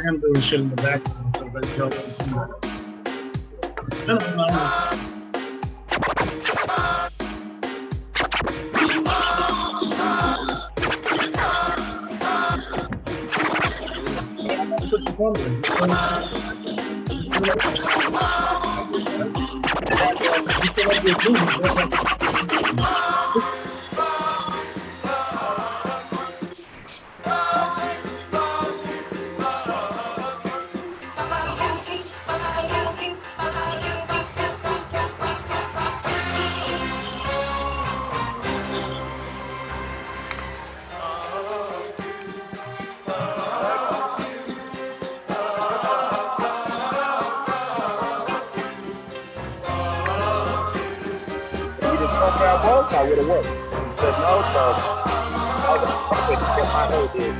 am doing shit in the background, so that y'all won't see that. What you wondering? I would have worked. He said no, so I was perfect to get my nose in.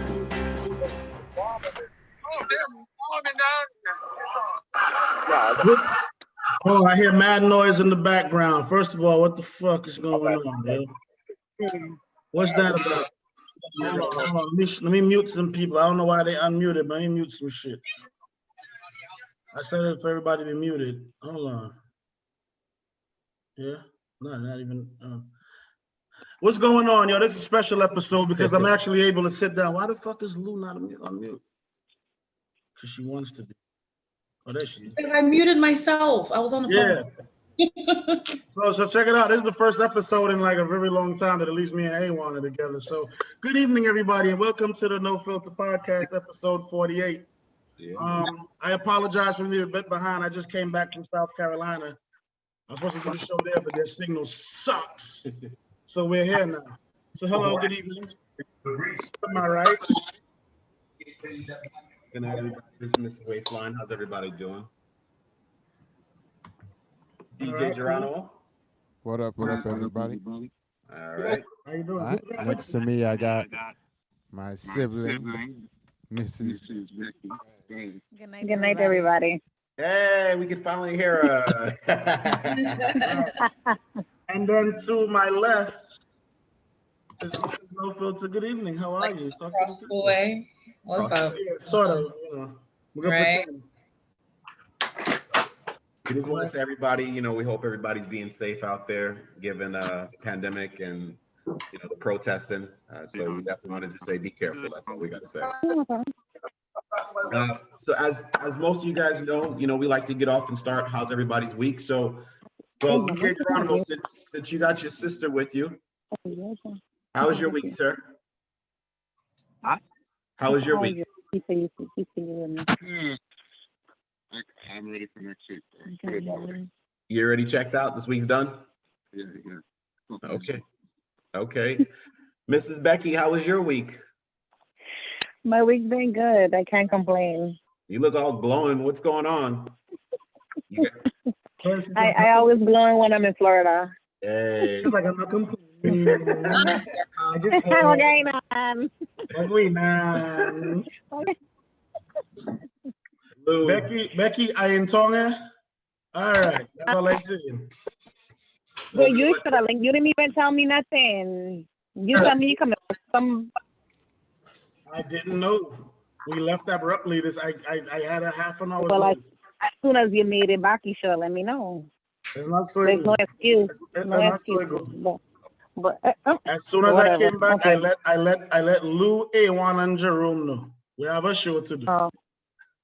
Oh, I hear mad noise in the background. First of all, what the fuck is going on, man? What's that about? Hold on. Let me mute some people. I don't know why they unmuted, but let me mute some shit. I said it for everybody to be muted. Hold on. Yeah, no, not even. What's going on, yo? This is a special episode because I'm actually able to sit down. Why the fuck is Lou not on mute? Because she wants to be. Oh, there she is. Because I muted myself. I was on the phone. So check it out. This is the first episode in like a very long time that at least me and A1 are together. So good evening, everybody, and welcome to the No Filter Podcast, episode 48. Yeah. I apologize for being a bit behind. I just came back from South Carolina. I was supposed to do the show there, but their signal sucks. So we're here now. So hello, good evening. Am I right? Good night, everybody. This is Mr. Waistline. How's everybody doing? DJ Geronimo. What up, everybody? All right. How you doing? All right. Next to me, I got my sibling, Mrs. Becky. Good night, everybody. Hey, we could finally hear her. And then to my left is Mrs. No Filter. Good evening. How are you? Across the way. What's up? Yeah, sort of. We're gonna pretend. We just want to say, everybody, we hope everybody's being safe out there, given the pandemic and the protesting. So we definitely wanted to say, be careful. That's all we got to say. So as most of you guys know, we like to get off and start. How's everybody's week? So, well, DJ Geronimo, since you got your sister with you, how was your week, sir? How was your week? I'm ready for next week. You already checked out? This week's done? Yeah. Okay. Mrs. Becky, how was your week? My week's been good. I can't complain. You look all glowing. What's going on? I always glowing when I'm in Florida. Hey. She's like, I'm not complaining. I just Okay, man. Becky, I am Tonga. All right, that's all I see. But you should have, you didn't even tell me nothing. You told me you come with some. I didn't know. We left abruptly. I had a half an hour. Well, as soon as you made it back, you should let me know. There's no excuse. No excuse. But as soon as I came back, okay. I let Lou, A1, and Jerome know. We have a show to do.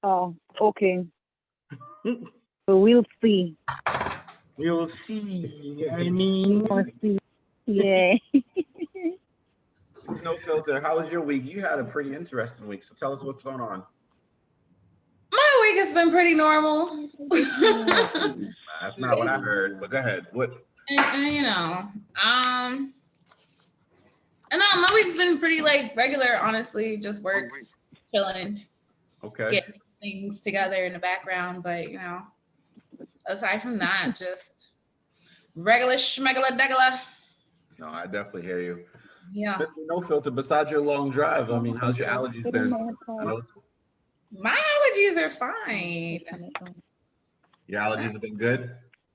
Oh, okay. So we'll see. We'll see. I mean, we'll see. Yeah. No Filter, how was your week? You had a pretty interesting week, so tell us what's going on. My week has been pretty normal. That's not what I heard, but go ahead. What? My week's been pretty regular, honestly, just work, chilling. Okay. Getting things together in the background, but aside from that, just regular schmegala. No, I definitely hear you. Yeah. Mr. No Filter, besides your long drive, I mean, how's your allergies been? My allergies are fine. Your allergies have been good?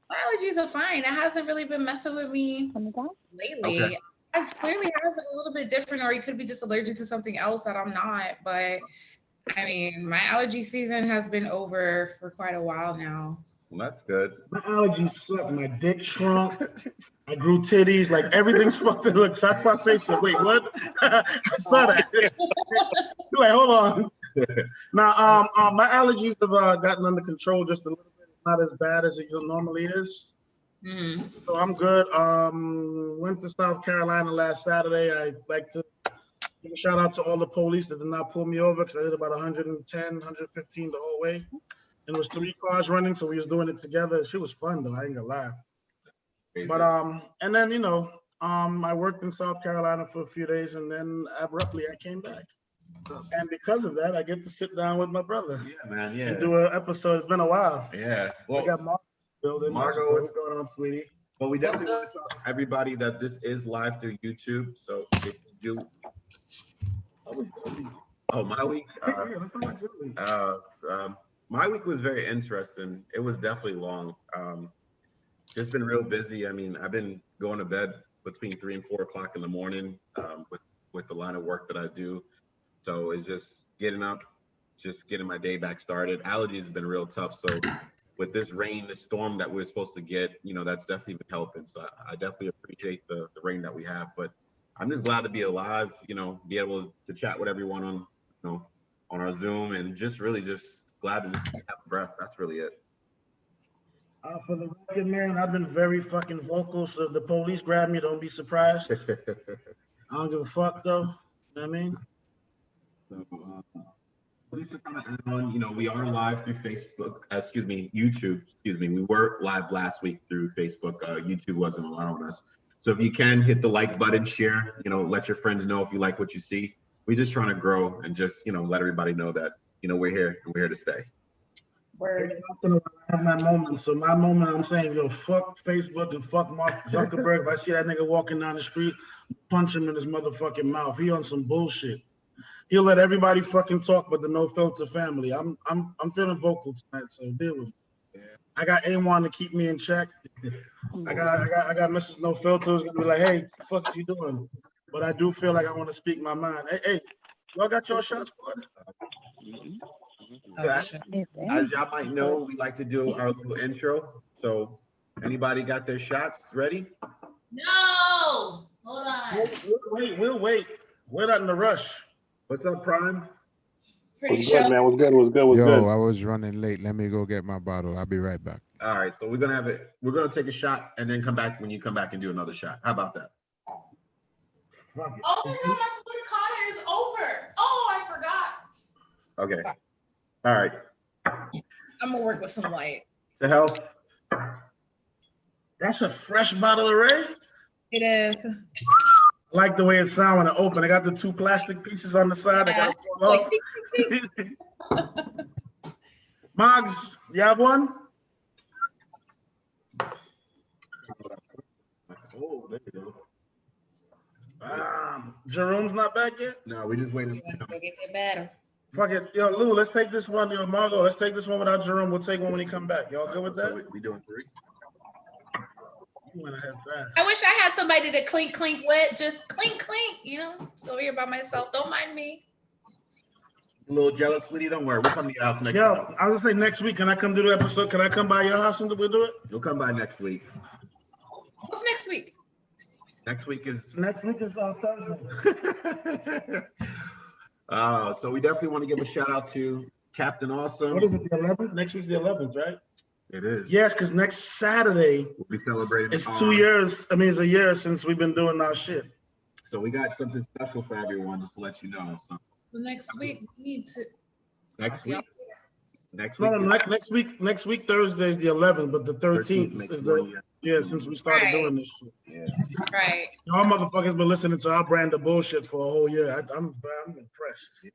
My allergies are fine. It hasn't really been messing with me lately. Okay. I clearly has it a little bit different, or you could be just allergic to something else that I'm not, but I mean, my allergy season has been over for quite a while now. Well, that's good. My allergies suck. My dick shrunk. I grew titties. Like everything's fucked up. Look, that's my face. Like, wait, what? I saw that. You're like, hold on. Now, my allergies have gotten under control just a little bit. It's not as bad as it normally is. Mhm. So I'm good. Went to South Carolina last Saturday. I'd like to give a shout out to all the police that did not pull me over because I did about 110, 115 the whole way. And it was 3 cars running, so we was doing it together. Shit was fun though, I ain't gonna lie. But and then I worked in South Carolina for a few days and then abruptly I came back. And because of that, I get to sit down with my brother Yeah, man. and Yeah. do an episode. It's been a while. Yeah. I Well, got Margo building. Margo, what's going on, sweetie? Well, we definitely want to tell everybody that this is live through YouTube. So if you do, my week. My week was very interesting. It was definitely long. Just been real busy. I mean, I've been going to bed between 3 and 4 o'clock in the morning with the line of work that I do. So it's just getting up, just getting my day back started. Allergies have been real tough. So with this rain, this storm that we're supposed to get, that's definitely been helping. So I definitely appreciate the rain that we have. But I'm just glad to be alive, be able to chat with everyone on our Zoom and just glad to just have a breath. That's really it. For the record, man, I've been very fucking vocal. So if the police grab me, don't be surprised. I don't give a fuck though. You know what I mean? So, at least to kind of add on, we are live through Facebook, YouTube, We were live last week through Facebook. YouTube wasn't allowing us. So if you can hit the like button, share, let your friends know if you like what you see. We're just trying to grow and just, let everybody know that, we're here and we're here to stay. Word. I have my moment. So my moment, I'm saying, fuck Facebook and fuck Mark Zuckerberg. If I see that nigga walking down the street, punch him in his motherfucking mouth. He on some bullshit. He'll let everybody fucking talk, but the No Filter family. I'm feeling vocal tonight, so deal with me. Yeah. I got A1 to keep me in check. I got Mrs. No Filter who's gonna be like, hey, what the fuck you doing? But I do feel like I want to speak my mind. Hey, y'all got your shots for it? Oh, shit. As y'all might know, we like to do our little intro. So anybody got their shots ready? No! Hold on. We'll wait. We're not in a rush. What's up, Prime? Pretty What's sure. good, man? What's good? What's good? What's Yo, good? I was running late. Let me go get my bottle. I'll be right back. All right, so we're gonna take a shot and then come back when you come back and do another shot. How about that? Oh my god, my Twitter comment is over. Oh, I forgot. Okay. All right. I'm gonna work with some light. To health. That's a fresh bottle of Ray. It is. I like the way it sounds when it open. I got the 2 plastic pieces on the side. I got to fall off. Moggs, you have one? Oh, there you go. Jerome's not back yet? No, we just waiting. You want to go get that battle? Fuck it. Yo, Lou, let's take this one. Yo, Margo, let's take this one without Jerome. We'll take one when he come back. Y'all good with So that? we doing 3? You went ahead fast. I wish I had somebody to clink with. Just clink, So here by myself. Don't mind me. A little jealous, sweetie. Don't worry. We'll come to your house next Yo, time. I was gonna say next week. Can I come do the episode? Can I come by your house and we'll do it? You'll come by next week. What's next week? Next week is Next week is Thursday. so we definitely want to give a shout out to Captain Awesome. What is it, the 11th? Next week's the 11th, right? It is. Yes, because next Saturday, We'll be celebrating. it's 2 years. I mean, it's a year since we've been doing our shit. So we got something special for everyone, just to let you know. So The next week we need to. next week. Next No, week. no, next week Thursday is the 11th, but the 13th makes is 1 the year. since we started Right. doing this shit. Yeah. Right. Y'all motherfuckers been listening to our brand of bullshit for a whole year. I'm impressed.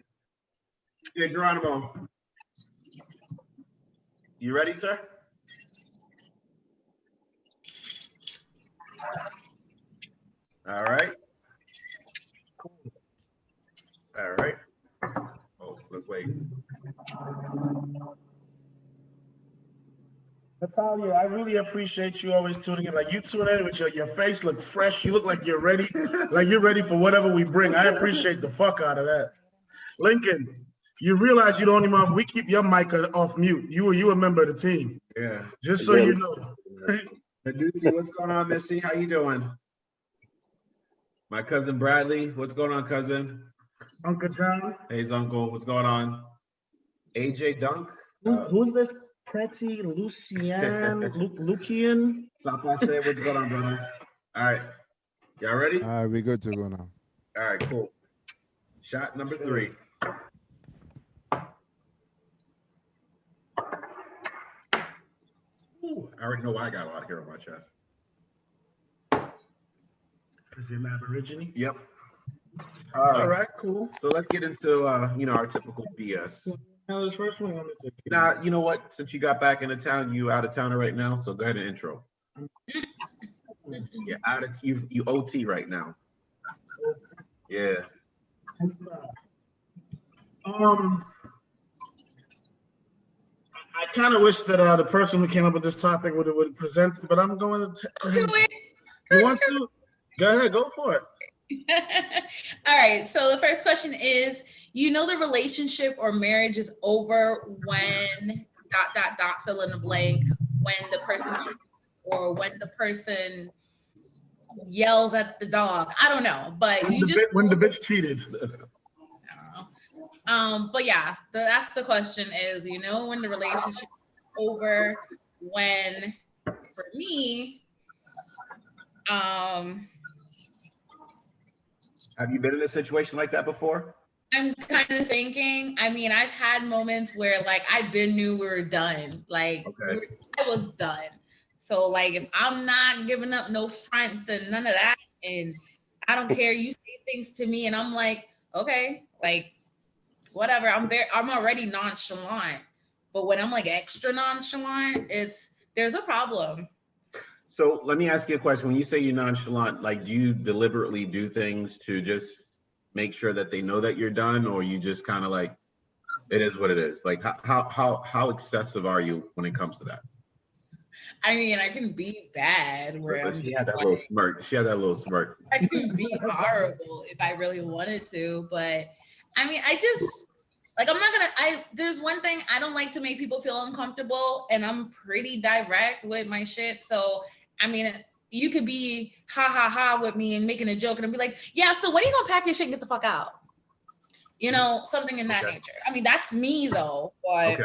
Hey, Geronimo. You ready, sir? All right. All right. Oh, let's wait. Natalia, I really appreciate you always tuning in. Like you tune in with your face look fresh. You look like you're ready, like you're ready for whatever we bring. I appreciate the fuck out of that. Lincoln, You realize you don't even, we keep your mic off mute. You a member of the team, Yeah. just so you know. Medusi, what's going on, Missy? How you doing? My cousin Bradley, what's going on, cousin? Uncle John. Hey, uncle, what's going on? AJ Dunk. Who's this? Pretty Lucian. Sapa said, what's going on, brother? All right. Y'all ready? All right, we good to go now. All right, cool. Shot number 3. Ooh, I already know why I got a lot of hair on my chest. Is it an Aborigine? Yep. All right, cool. So let's get into our typical BS. Now this first one, let me take it. Now, you know what? Since you got back into town, you out of towner right now, so go ahead and intro. Yeah, you OT right now. Yeah. I kind of wish that the person who came up with this topic would present it, but I'm going to. Do it. You want to? Go ahead, go for it. All right. So the first question is, the relationship or marriage is over when ... fill in the blank, when the person or when the person yells at the dog. I don't know, but when the bitch cheated. But yeah, that's the question is, when the relationship is over, when, for me, Have you been in a situation like that before? I'm kind of thinking, I've had moments where I knew we were done. I was done. So if I'm not giving up no front and none of that, and I don't care, you say things to me and I'm like, okay, whatever, I'm already nonchalant. But when I'm extra nonchalant, there's a problem. So let me ask you a question. When you say you're nonchalant, do you deliberately do things to just make sure that they know that you're done, or you just kind of it is what it is? How excessive are you when it comes to that? I can be bad. She had that little smirk. I can be horrible if I really wanted to, but I just I'm not gonna. There's one thing, I don't like to make people feel uncomfortable, and I'm pretty direct with my shit. So you could be ha ha ha with me and making a joke, and I'd be like, yeah, so when are you gonna pack your shit and get the fuck out? Something in that nature. That's me though, but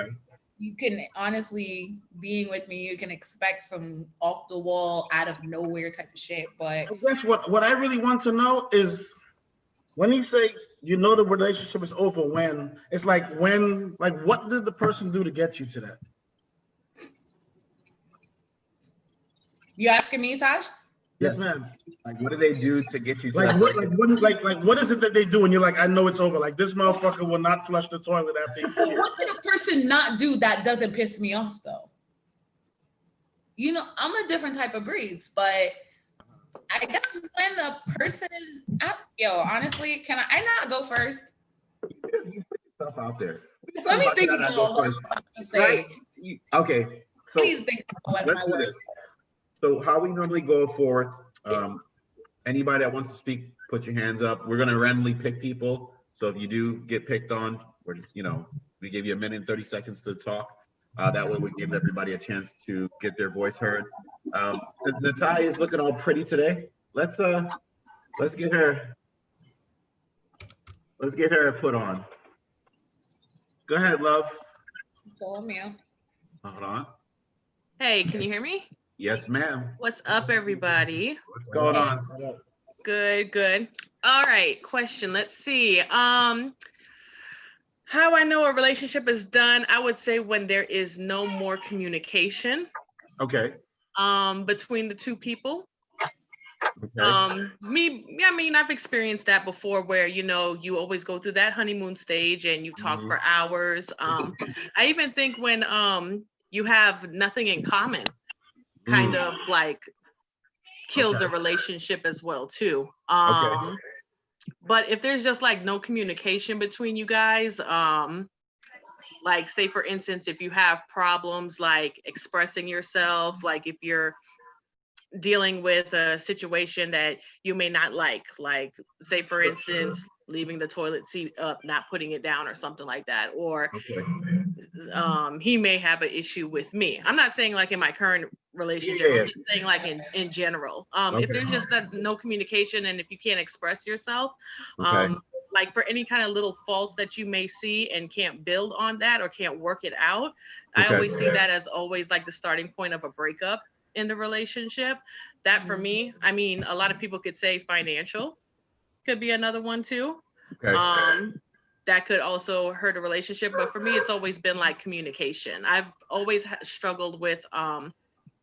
you can honestly, being with me, you can expect some off the wall, out of nowhere type of shit. But I guess what I really want to know is, when you say the relationship is over, when it's what did the person do to get you to that? You asking me, Taj? Yes, ma'am. What do they do to get you to that? What is it that they do? And you're I know it's over. This motherfucker will not flush the toilet after he. What could a person not do that doesn't piss me off though? I'm a different type of breeds, but I guess when a person, honestly, can I not go first? You put yourself out there. Let me think about what I'm to say. Okay, so Please think about let's do this. So how we normally go forth, anybody that wants to speak, put your hands up. We're gonna randomly pick people. So if you do get picked on, we give you 1 minute and 30 seconds to talk. That way we give everybody a chance to get their voice heard. Since Natalia is looking all pretty today, let's get her put on. Go ahead, love. Hold on. Hey, can you hear me? Yes, ma'am. What's up, everybody? What's going on? Good. All right, question. Let's see. How I know a relationship is done, I would say when there is no more communication. Okay. Between the two people. Okay. I've experienced that before where, you always go through that honeymoon stage and you talk for hours. I even think when you have nothing in common, kind of kills a relationship as well too. But if there's just no communication between you guys, say for instance, if you have problems expressing yourself, if you're dealing with a situation that you may not say for instance, leaving the toilet seat up, not putting it down or something like that. Or Okay. he may have an issue with me. I'm not saying like in my current relationship, Yeah. I'm just saying like in general. If Okay. there's just that no communication and if you can't express yourself, Okay. like for any kind of little faults that you may see and can't build on that or can't work it out, I Okay. always see that as always like the starting point of a breakup in the relationship. That for me, I mean, a lot of people could say financial could be another one too. Okay. That could also hurt a relationship, but for me, it's always been like communication. I've always struggled with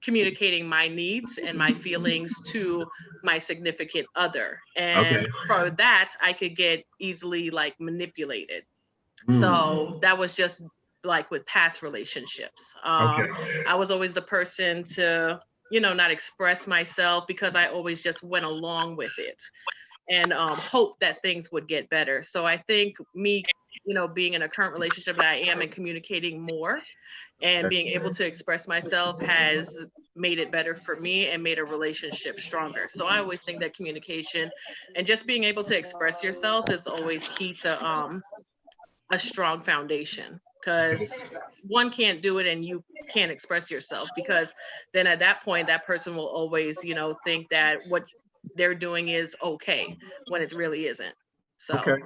communicating my needs and my feelings to my significant other, and Okay. for that, I could get easily like manipulated. Hmm. So that was just like with past relationships. Okay. I was always the person to, not express myself because I always just went along with it and hope that things would get better. So I think me, being in a current relationship that I am and communicating more and being able to express myself has made it better for me and made a relationship stronger. So I always think that communication and just being able to express yourself is always key to a strong foundation, because one can't do it and you can't express yourself, because then at that point that person will always think that what they're doing is okay when it really isn't. So Okay.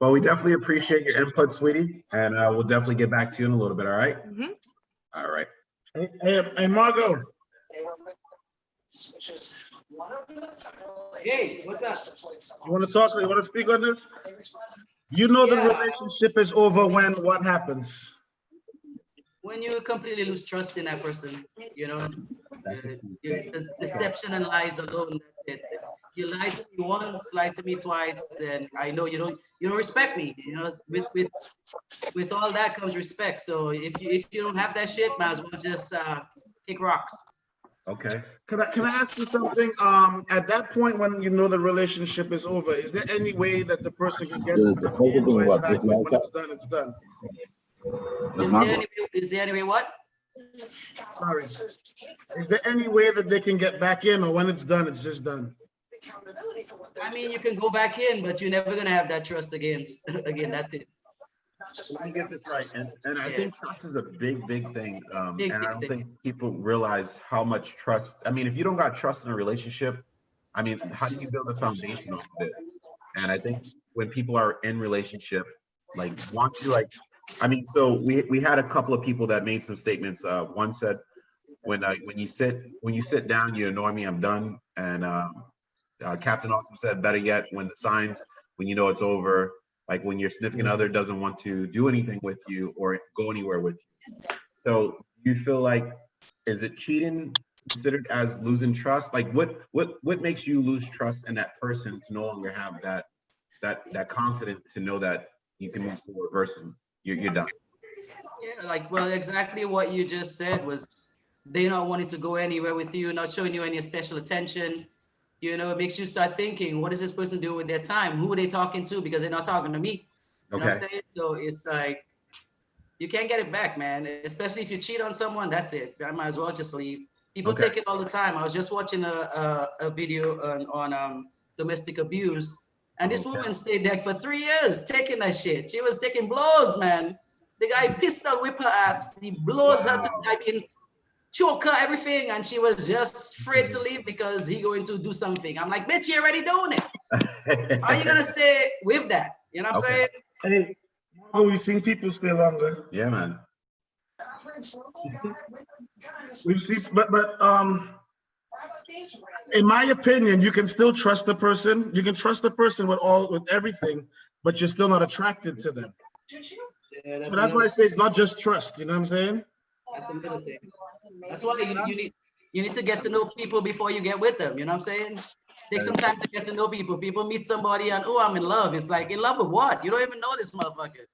Well, we definitely appreciate your input, sweetie, and we'll definitely get back to you in a little bit. All right. Mhm. All right. Hey, Margot. Hey, what's up? You want to talk? You want to speak on this? You know the Yeah. relationship is over when what happens? When you completely lose trust in that person, the deception and lies alone. That's it. You lied to me once, lied to me twice, and I know you don't respect me. With all that comes respect. So if you don't have that shit, might as well just kick rocks. Okay. Can I ask you something? At that point when you know the relationship is over, is there any way that the person can get back in, or is that when it's done, it's done? Is there any way what? Sorry. Is there any way that they can get back in, or when it's done, it's just done? I mean, you can go back in, but you're never gonna have that trust again. Again, that's it. Let me get this right. And I think trust is a big, big thing. Big, And I big don't thing. think people realize how much trust. I mean, if you don't got trust in a relationship, I mean, how do you build a foundation off of it? And I think when people are in relationship, like want to like, I mean, so we had a couple of people that made some statements. One said, when you sit down, you annoy me, I'm done. And Captain also said, better yet, when you know it's over, like when your significant other doesn't want to do anything with you or go anywhere with you. So you feel like, is it cheating considered as losing trust? Like what makes you lose trust in that person to no longer have that confidence to know that you can move forward versus you're done? Yeah, well, exactly what you just said was they not wanting to go anywhere with you, not showing you any special attention. It makes you start thinking, what is this person doing with their time? Who are they talking to? Because they're not talking to me. You know what I'm saying? So it's like, you can't get it back, man. Especially if you cheat on someone, that's it. I might as well just leave. People take it all the time. I was just watching a video on domestic abuse, and this woman stayed there for 3 years taking that shit. She was taking blows, man. The guy pistol whip her ass. He blows her to, choke her, everything, and she was just afraid to leave because he going to do something. I'm like, bitch, you're already doing it. How are you gonna stay with that? You know what I'm saying? Hey, we've seen people stay longer. Yeah, man. We've seen, but in my opinion, you can still trust the person. You can trust the person with everything, but you're still not attracted to them. Yeah, So that's why I say it's not just trust. You know what I'm saying? That's another thing. That's why you need to get to know people before you get with them. You know what I'm saying? Take some time to get to know people. People meet somebody and, oh, I'm in love. It's like, in love with what? You don't even know this motherfucker.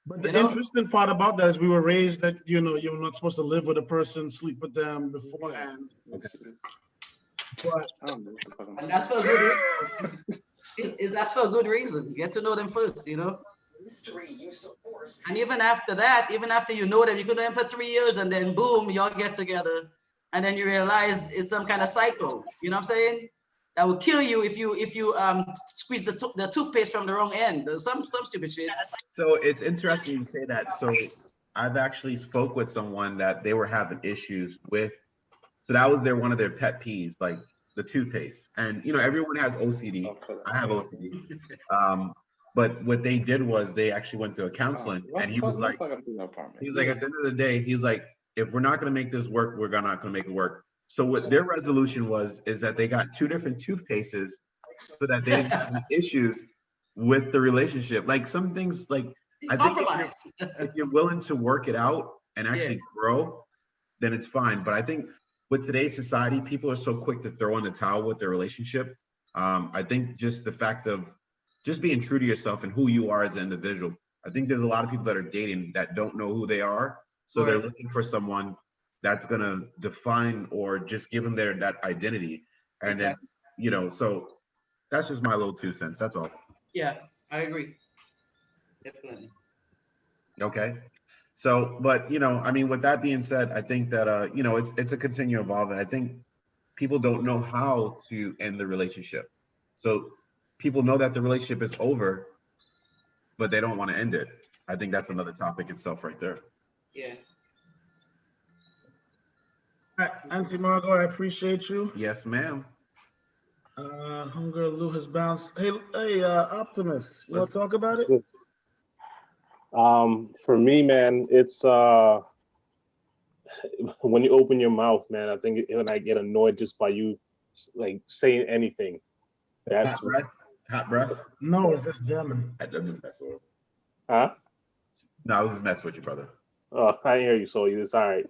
But the interesting part about that is we were raised that, you're not supposed to live with a person, sleep with them beforehand. But and that's for a good reason. That's for a good reason. Get to know them first, And even after that, even after you know them, you could know them for 3 years and then boom, y'all get together. And then you realize it's some kind of cycle. You know what I'm saying? that will kill you if you squeeze the toothpaste from the wrong end. Some stupid shit. So it's interesting you say that. So I've actually spoke with someone that they were having issues with. So that was one of their pet peeves, like the toothpaste. And you know, everyone has OCD. I have OCD. But what they did was they actually went to a counseling, and he was like, at the end of the day, he's like, if we're not going to make this work, we're not going to make it work. So what their resolution is that they got 2 different toothpastes so that they didn't have any issues with the relationship. Like some things, like I think if you're willing to work it out and actually grow, then it's fine. But I think with today's society, people are so quick to throw in the towel with their relationship. I think just the fact of just being true to yourself and who you are as an individual. I think there's a lot of people that are dating that don't know who they are. So they're looking for someone that's going to define or just give them that identity. And then, you know, so that's just my little 2 cents. That's all. Yeah, I agree. Definitely. Okay. So, but, you know, I mean, with that being said, I think that, you know, it's a continual evolving. I think people don't know how to end the relationship. So people know that the relationship is over, but they don't want to end it. I think that's another topic itself right there. Yeah. All right, Auntie Margot, I appreciate you. Yes, ma'am. Hunger Lou has bounced. Hey, Optimus, you want to talk about it? For me, man, it's when you open your mouth, man, I think when I get annoyed just by you like saying anything. That's hot breath. No, it's just German. I'm just messing with you. Huh? No, I was just messing with you, brother. Oh, I hear you, so it's all right.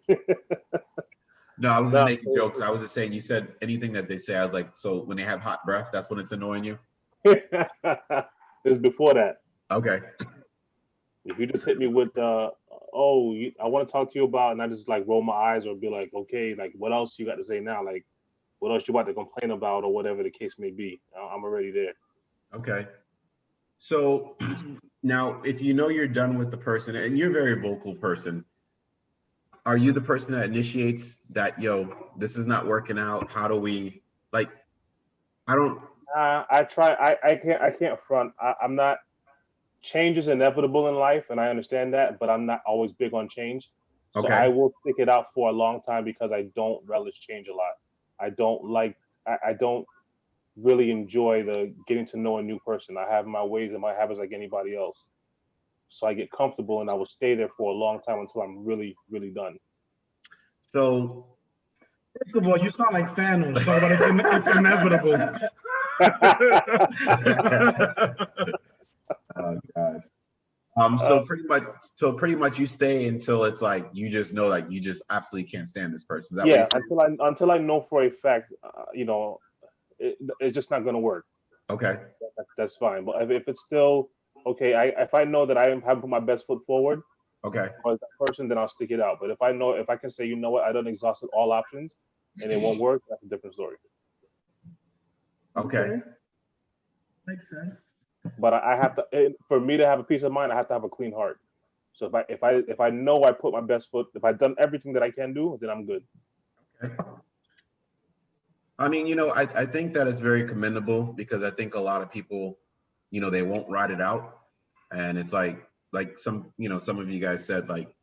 No, I was just making jokes. I was just saying, you said anything that they say. I was like, so when they have hot breath, that's when it's annoying you? It's before that. Okay. If you just hit me with, I want to talk to you about, and I just like roll my eyes or be like, okay, like what else you got to say now? Like, what else you about to complain about or whatever the case may be? I'm already there. Okay. So now, if you know you're done with the person, and you're a very vocal person, are you the person that initiates that, yo, this is not working out? How do we, like, I don't. I try, I can't front. I'm not, change is inevitable in life, and I understand that, but I'm not always big on change. So Okay. I will stick it out for a long time because I don't relish change a lot. I don't really enjoy the getting to know a new person. I have my ways and my habits like anybody else. So I get comfortable and I will stay there for a long time until I'm really, really done. So, first of all, you sound like Thanos. So it's inevitable. Oh gosh. So pretty much you stay until it's like you just know like you just absolutely can't stand this person. Is that Yeah, what you're until I know for a fact, you know, it's just not going to work. Okay. That's fine. But if it's still okay, if I know that I haven't put my best foot forward, okay, for that person, then I'll stick it out. But if I can say, you know what, I done exhausted all options and it won't work, that's a different story. Okay. Makes sense. But I have to, for me to have a peace of mind, I have to have a clean heart. So if I know I put my best foot, if I've done everything that I can do, then I'm good. Okay. I mean, you know, I think that is very commendable because I think a lot of people, you know, they won't ride it out. And it's like some of you guys said, like,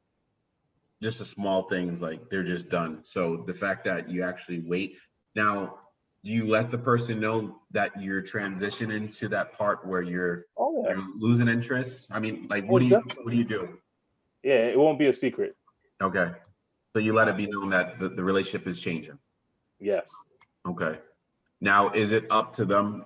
just the small things, like they're just done. So the fact that you actually wait. Now, do you let the person know that you're transitioning to that part where you're losing interest? I mean, like, what do you do? Yeah, it won't be a secret. Okay. So you let it be known that the relationship is changing. Yes. Okay. Now, is it up to them,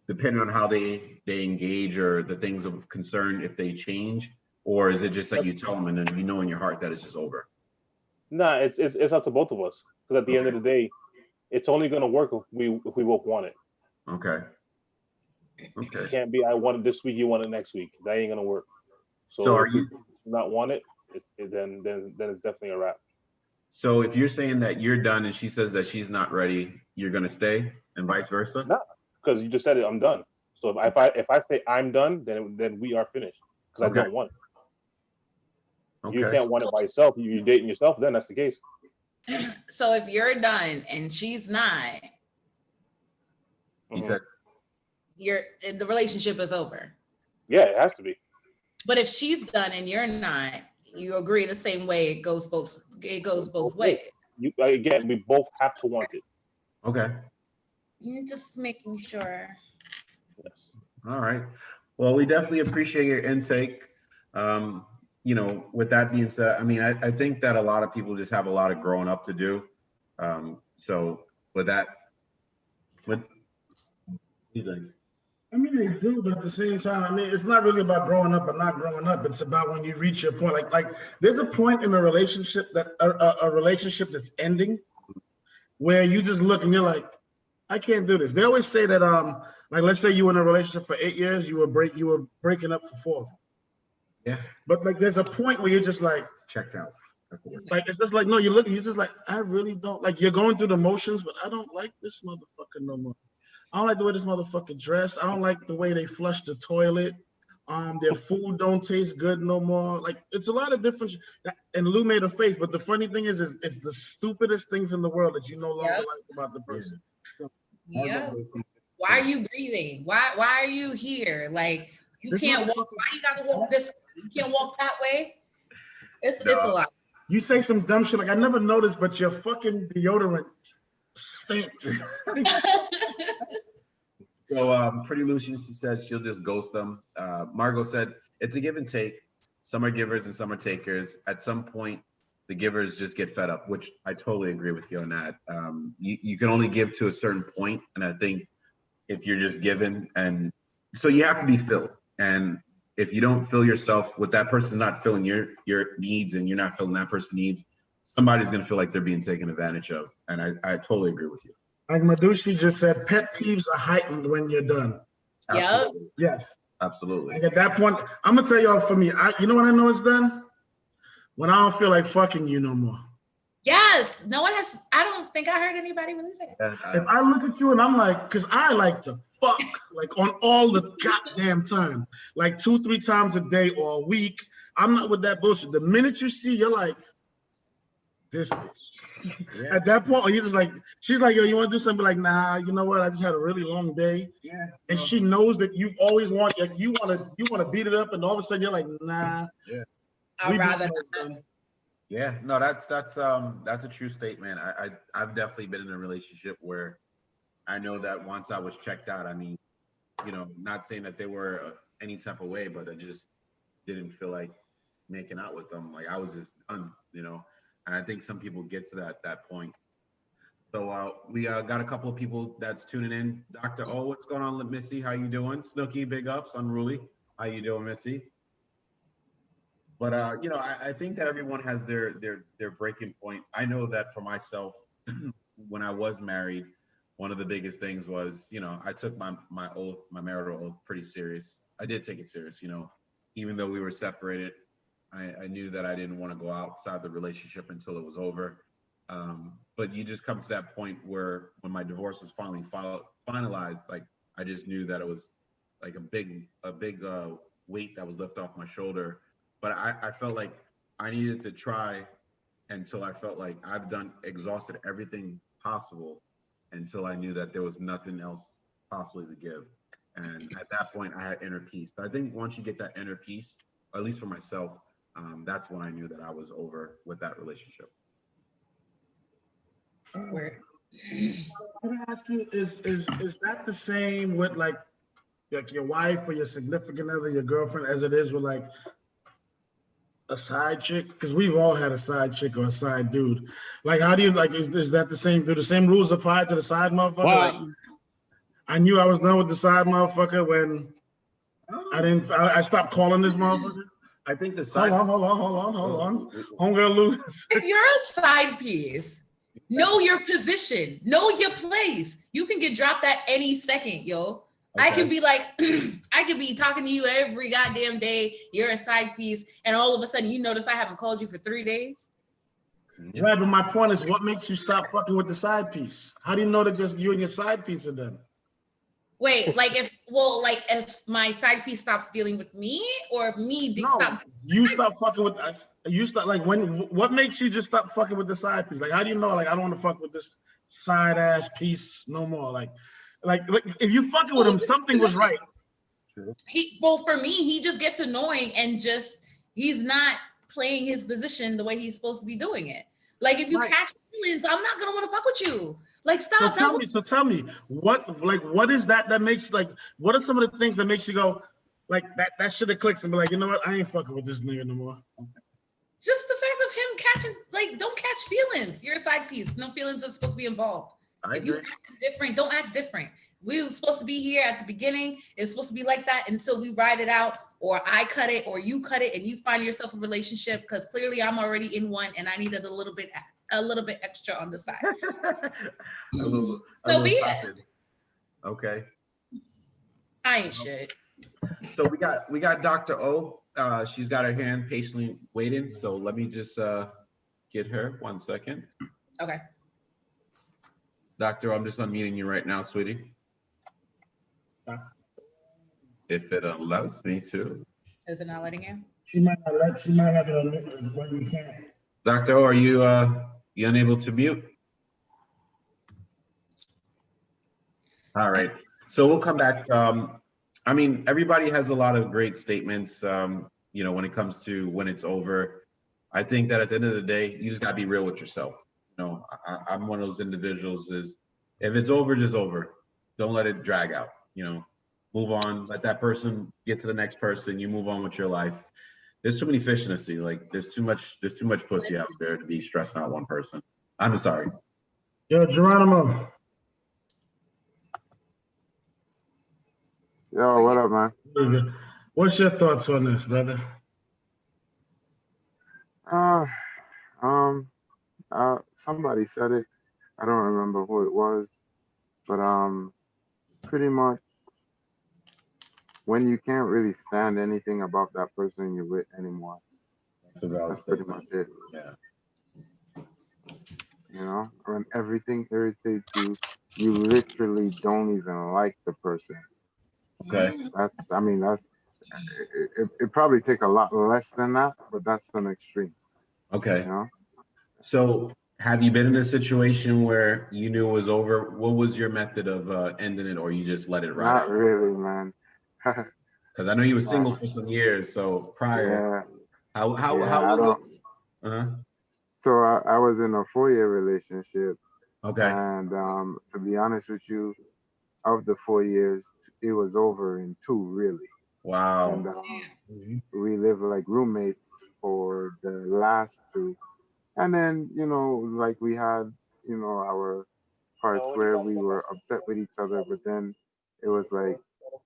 depending on how they engage or the things of concern, if they change, or is it just that you tell them and then you know in your heart that it's just over? No, it's up to both of us. Because at the end of the day, it's only going to work if we both want it. Okay. Okay. It can't be I want it this week, you want it next week. That ain't going to work. So are you not want it? Then it's definitely a wrap. So if you're saying that you're done and she says that she's not ready, you're gonna stay, and vice versa? No, because you just said it. I'm done. So if I say I'm done, then we are finished. Because I don't want it. Okay. You can't want it by yourself. You're dating yourself. Then that's the case. So if you're done and she's not, He Mhm. said, the relationship is over. Yeah, it has to be. But if she's done and you're not, you agree the same way. It goes both ways. Again, we both have to want it. okay, You're just making sure. Yes. all right. Well, we definitely appreciate your intake. You know, with that being said, I mean, I think that a lot of people just have a lot of growing up to do. So with that, what do you think? I mean, they do, but at the same time, I mean, it's not really about growing up or not growing up. It's about when you reach your point. Like there's a point in a relationship that a relationship that's ending, where you just look and you're like, I can't do this. They always say that, like let's say you were in a relationship for 8 years, you were breaking up for 4. Yeah, But like, there's a point where you're just like, checked out. That's the word. like it's just like, no, you're just like, I really don't like. You're going through the motions, but I don't like this motherfucker no more. I don't like the way this motherfucker dress. I don't like the way they flush the toilet. Their food don't taste good no more. Like it's a lot of different. And Lou made a face, but the funny thing is it's the stupidest things in the world that you no longer Yep. like about the person. Yeah. Why are you breathing? Why are you here? Like you This can't walk. motherfucker- Why you gotta walk this? You can't walk that way. It's a lot. You say some dumb shit like I never noticed, but your fucking deodorant stinks. So Pretty Lucian, she said she'll just ghost them. Margot said it's a give and take. Some are givers and some are takers. At some point, the givers just get fed up, which I totally agree with you on that. You can only give to a certain point, and I think if you're just given, and so you have to be filled. And if you don't fill yourself with that person's not filling your needs, and you're not filling that person's needs, somebody's gonna feel like they're being taken advantage of. And I totally agree with you. Like Madushi just said, pet peeves are heightened when you're done. Yep. Absolutely. Yes. Absolutely. Like at that point, I'm gonna tell y'all for me, you know when I know it's done? When I don't feel like fucking you no more. Yes. No one has. I don't think I heard anybody really say that. If I look at you and I'm like, cause I like to fuck like on all the goddamn time, like 2-3 times a day or a week. I'm not with that bullshit. The minute you see, you're like, this bitch. Yeah. At that point, you're just like, she's like, yo, you want to do something? Like, nah, you know what? I just had a really long day. Yeah. And she knows that you always want, like, you want to beat it up, and all of a sudden you're like, nah. Yeah. I'd rather know it's not. done. Yeah, no, that's a true statement. I've definitely been in a relationship where I know that once I was checked out, I mean, you know, not saying that they were any type of way, but I just didn't feel like making out with them. Like I was just done, you know. And I think some people get to that point. So we got a couple of people that's tuning in. Dr. O, what's going on, Missy? How you doing? Snooki, big ups. Unruly, how you doing, Missy? But you know, I think that everyone has their breaking point. I know that for myself, when I was married, one of the biggest things was, you know, I took my marital oath pretty serious. I did take it serious, you know, even though we were separated. I knew that I didn't want to go outside the relationship until it was over. But you just come to that point where when my divorce was finally finalized, like I just knew that it was like a big weight that was lifted off my shoulder. But I felt like I needed to try until I felt like I've exhausted everything possible until I knew that there was nothing else possibly to give. And at that point, I had inner peace. But I think once you get that inner peace, at least for myself, that's when I knew that I was over with that relationship. Where I'm gonna ask you, is that the same with like your wife or your significant other, your girlfriend, as it is with like a side chick? Because we've all had a side chick or a side dude. Like, how do you like? Is that the same? Do the same rules apply to the side motherfucker? Wow. Like, I knew I was done with the side motherfucker when I stopped calling this motherfucker. I think the side. Hold on. Homegirl Lou. if you're a side piece, know your position, know your place. You can get dropped at any second, yo. I can be like, I could be talking to you every goddamn day. You're a side piece, and all of a sudden you notice I haven't called you for 3 days. Right, but my point is, what makes you stop fucking with the side piece? How do you know that just you and your side piece are done? Wait, like if my side piece stops dealing with me, or me stop. You stop fucking with us. You stop like what makes you just stop fucking with the side piece? Like, how do you know? Like, I don't want to fuck with this side ass piece no more. Like, Like if you fucking with him, something was right. For me, he just gets annoying and he's not playing his position the way he's supposed to be doing it. Like if you catch feelings, I'm not gonna want to fuck with you. Like stop. So tell me, what is that makes what are some of the things that makes you go like that should have clicked and be like, you know what, I ain't fucking with this nigga no more. Just the fact of him catching, don't catch feelings. You're a side piece. No feelings are supposed to be involved. If you act different, don't act different. We were supposed to be here at the beginning. It's supposed to be like that until we ride it out, or I cut it, or you cut it, and you find yourself a relationship. Because clearly, I'm already in one, and I needed a little bit extra on the side. a little be it. something. Okay. I ain't shit. So we got Dr. O. She's got her hand patiently waiting. So let me just get her 1 second. Okay. Doctor, I'm just unmuting you right now, sweetie. If it allows me to. Is it not letting you? She might have it on mute, but you can't. Dr. O, are you unable to mute? All right. So we'll come back. I mean, everybody has a lot of great statements, you know, when it comes to when it's over. I think that at the end of the day, you just gotta be real with yourself. You know, I'm one of those individuals is if it's over, just over. Don't let it drag out, you know, move on, let that person get to the next person. You move on with your life. There's too many fish in the sea. Like there's too much pussy out there to be stressing out one person. I'm sorry. Yo, Geronimo. Yo, what up, man? What's your thoughts on this, brother? Somebody said it. I don't remember who it was, but pretty much when you can't really stand anything about that person you're with anymore. That's pretty much it. Yeah. You know, when everything irritates you, you literally don't even like the person. Okay. It probably take a lot less than that, but that's an extreme. Okay. You know? So have you been in a situation where you knew it was over? What was your method of ending it, or you just let it ride? Not really, man. Because I know you were single for some years, so prior. Yeah. How was it? Uh-huh. So I was in a 4-year relationship. Okay. And to be honest with you, of the 4 years, it was over in 2, really. Wow. And we lived like roommates for the last 2. And then, you know, like we had, you know, our parts where we were upset with each other, but then it was like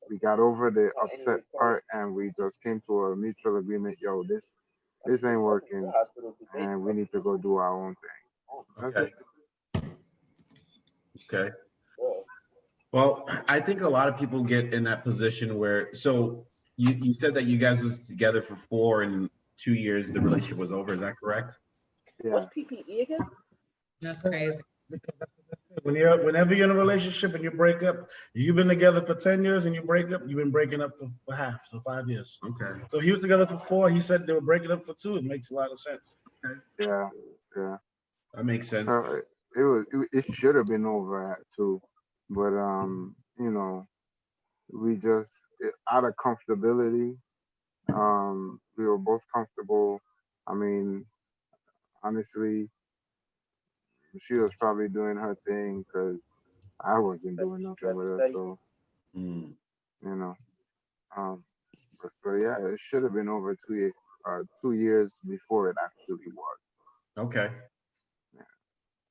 we got over the upset part and we just came to a mutual agreement, yo, this ain't working and we need to go do our own thing. Okay. Okay. Well, I think a lot of people get in that position where, so you said that you guys was together for 4 and 2 years, the relationship was over. Is that correct? Yeah. What's PPE again? That's crazy. Whenever you're in a relationship and you break up, you've been together for 10 years and you break up, you've been breaking up for half, so 5 years. Okay. So he was together for 4, he said they were breaking up for 2. It makes a lot of sense. Okay. Yeah. That makes sense. It should have been over at 2, but you know, we just out of comfortability, we were both comfortable. I mean, honestly, she was probably doing her thing because I wasn't doing nothing with her. So, you know, so yeah, it should have been over 2 years before it actually was. Okay.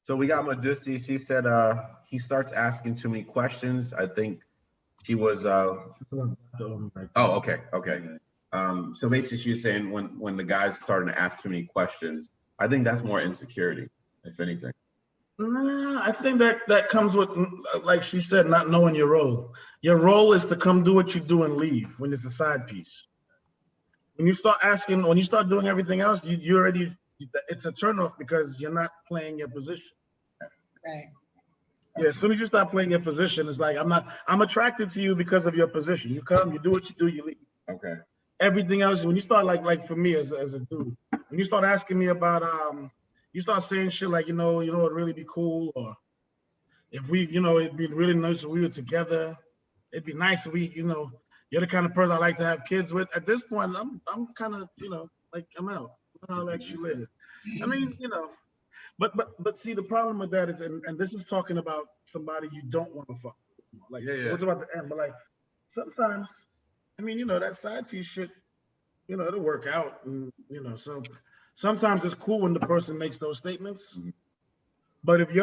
So we got Medusi. She said he starts asking too many questions. I think she was oh, okay. So basically she's saying when the guy's starting to ask too many questions, I think that's more insecurity, if anything. Nah, I think that comes with, like she said, not knowing your role. Your role is to come do what you do and leave when it's a side piece. When you start asking, when you start doing everything else, you already, it's a turnoff because you're not playing your position. Right. Yeah, as soon as you start playing your position, it's like, I'm attracted to you because of your position. You come, you do what you do, you leave. Okay. Everything else, when you start like for me as a dude, when you start asking me about, you start saying shit like, you know, it would really be cool, or if we, it'd be really nice if we were together. It'd be nice if we, you're the kind of person I like to have kids with. At this point, I'm kind of, like I'm out. I'll let you later. I mean, but see, the problem with that is, and this is talking about somebody you don't want to fuck. Like, what's about the end? But like, sometimes, I mean, that side piece shit, it'll work out, and so sometimes it's cool when the person makes those statements. But if you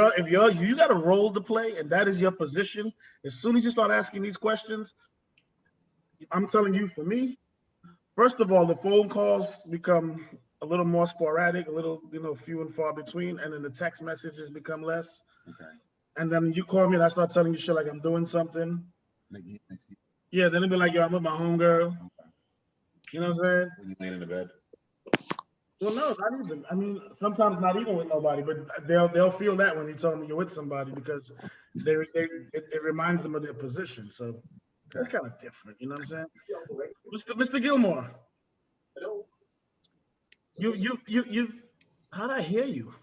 got a role to play, and that is your position, as soon as you start asking these questions, I'm telling you, for me, first of all, the phone calls become a little more sporadic, a little, few and far between, and then the text messages become less. Okay. And then you call me and I start telling you shit like I'm doing something. Yeah, then it'll be like, yo, I'm with my homegirl. Okay. You know what I'm saying? When you laying in the bed. Well, no, not even. I mean, sometimes not even with nobody, but they'll feel that when you tell them you're with somebody because it reminds them of their position. So that's kind of different. You know what I'm saying? Mr. Gilmore. Hello. You. How'd I hear you?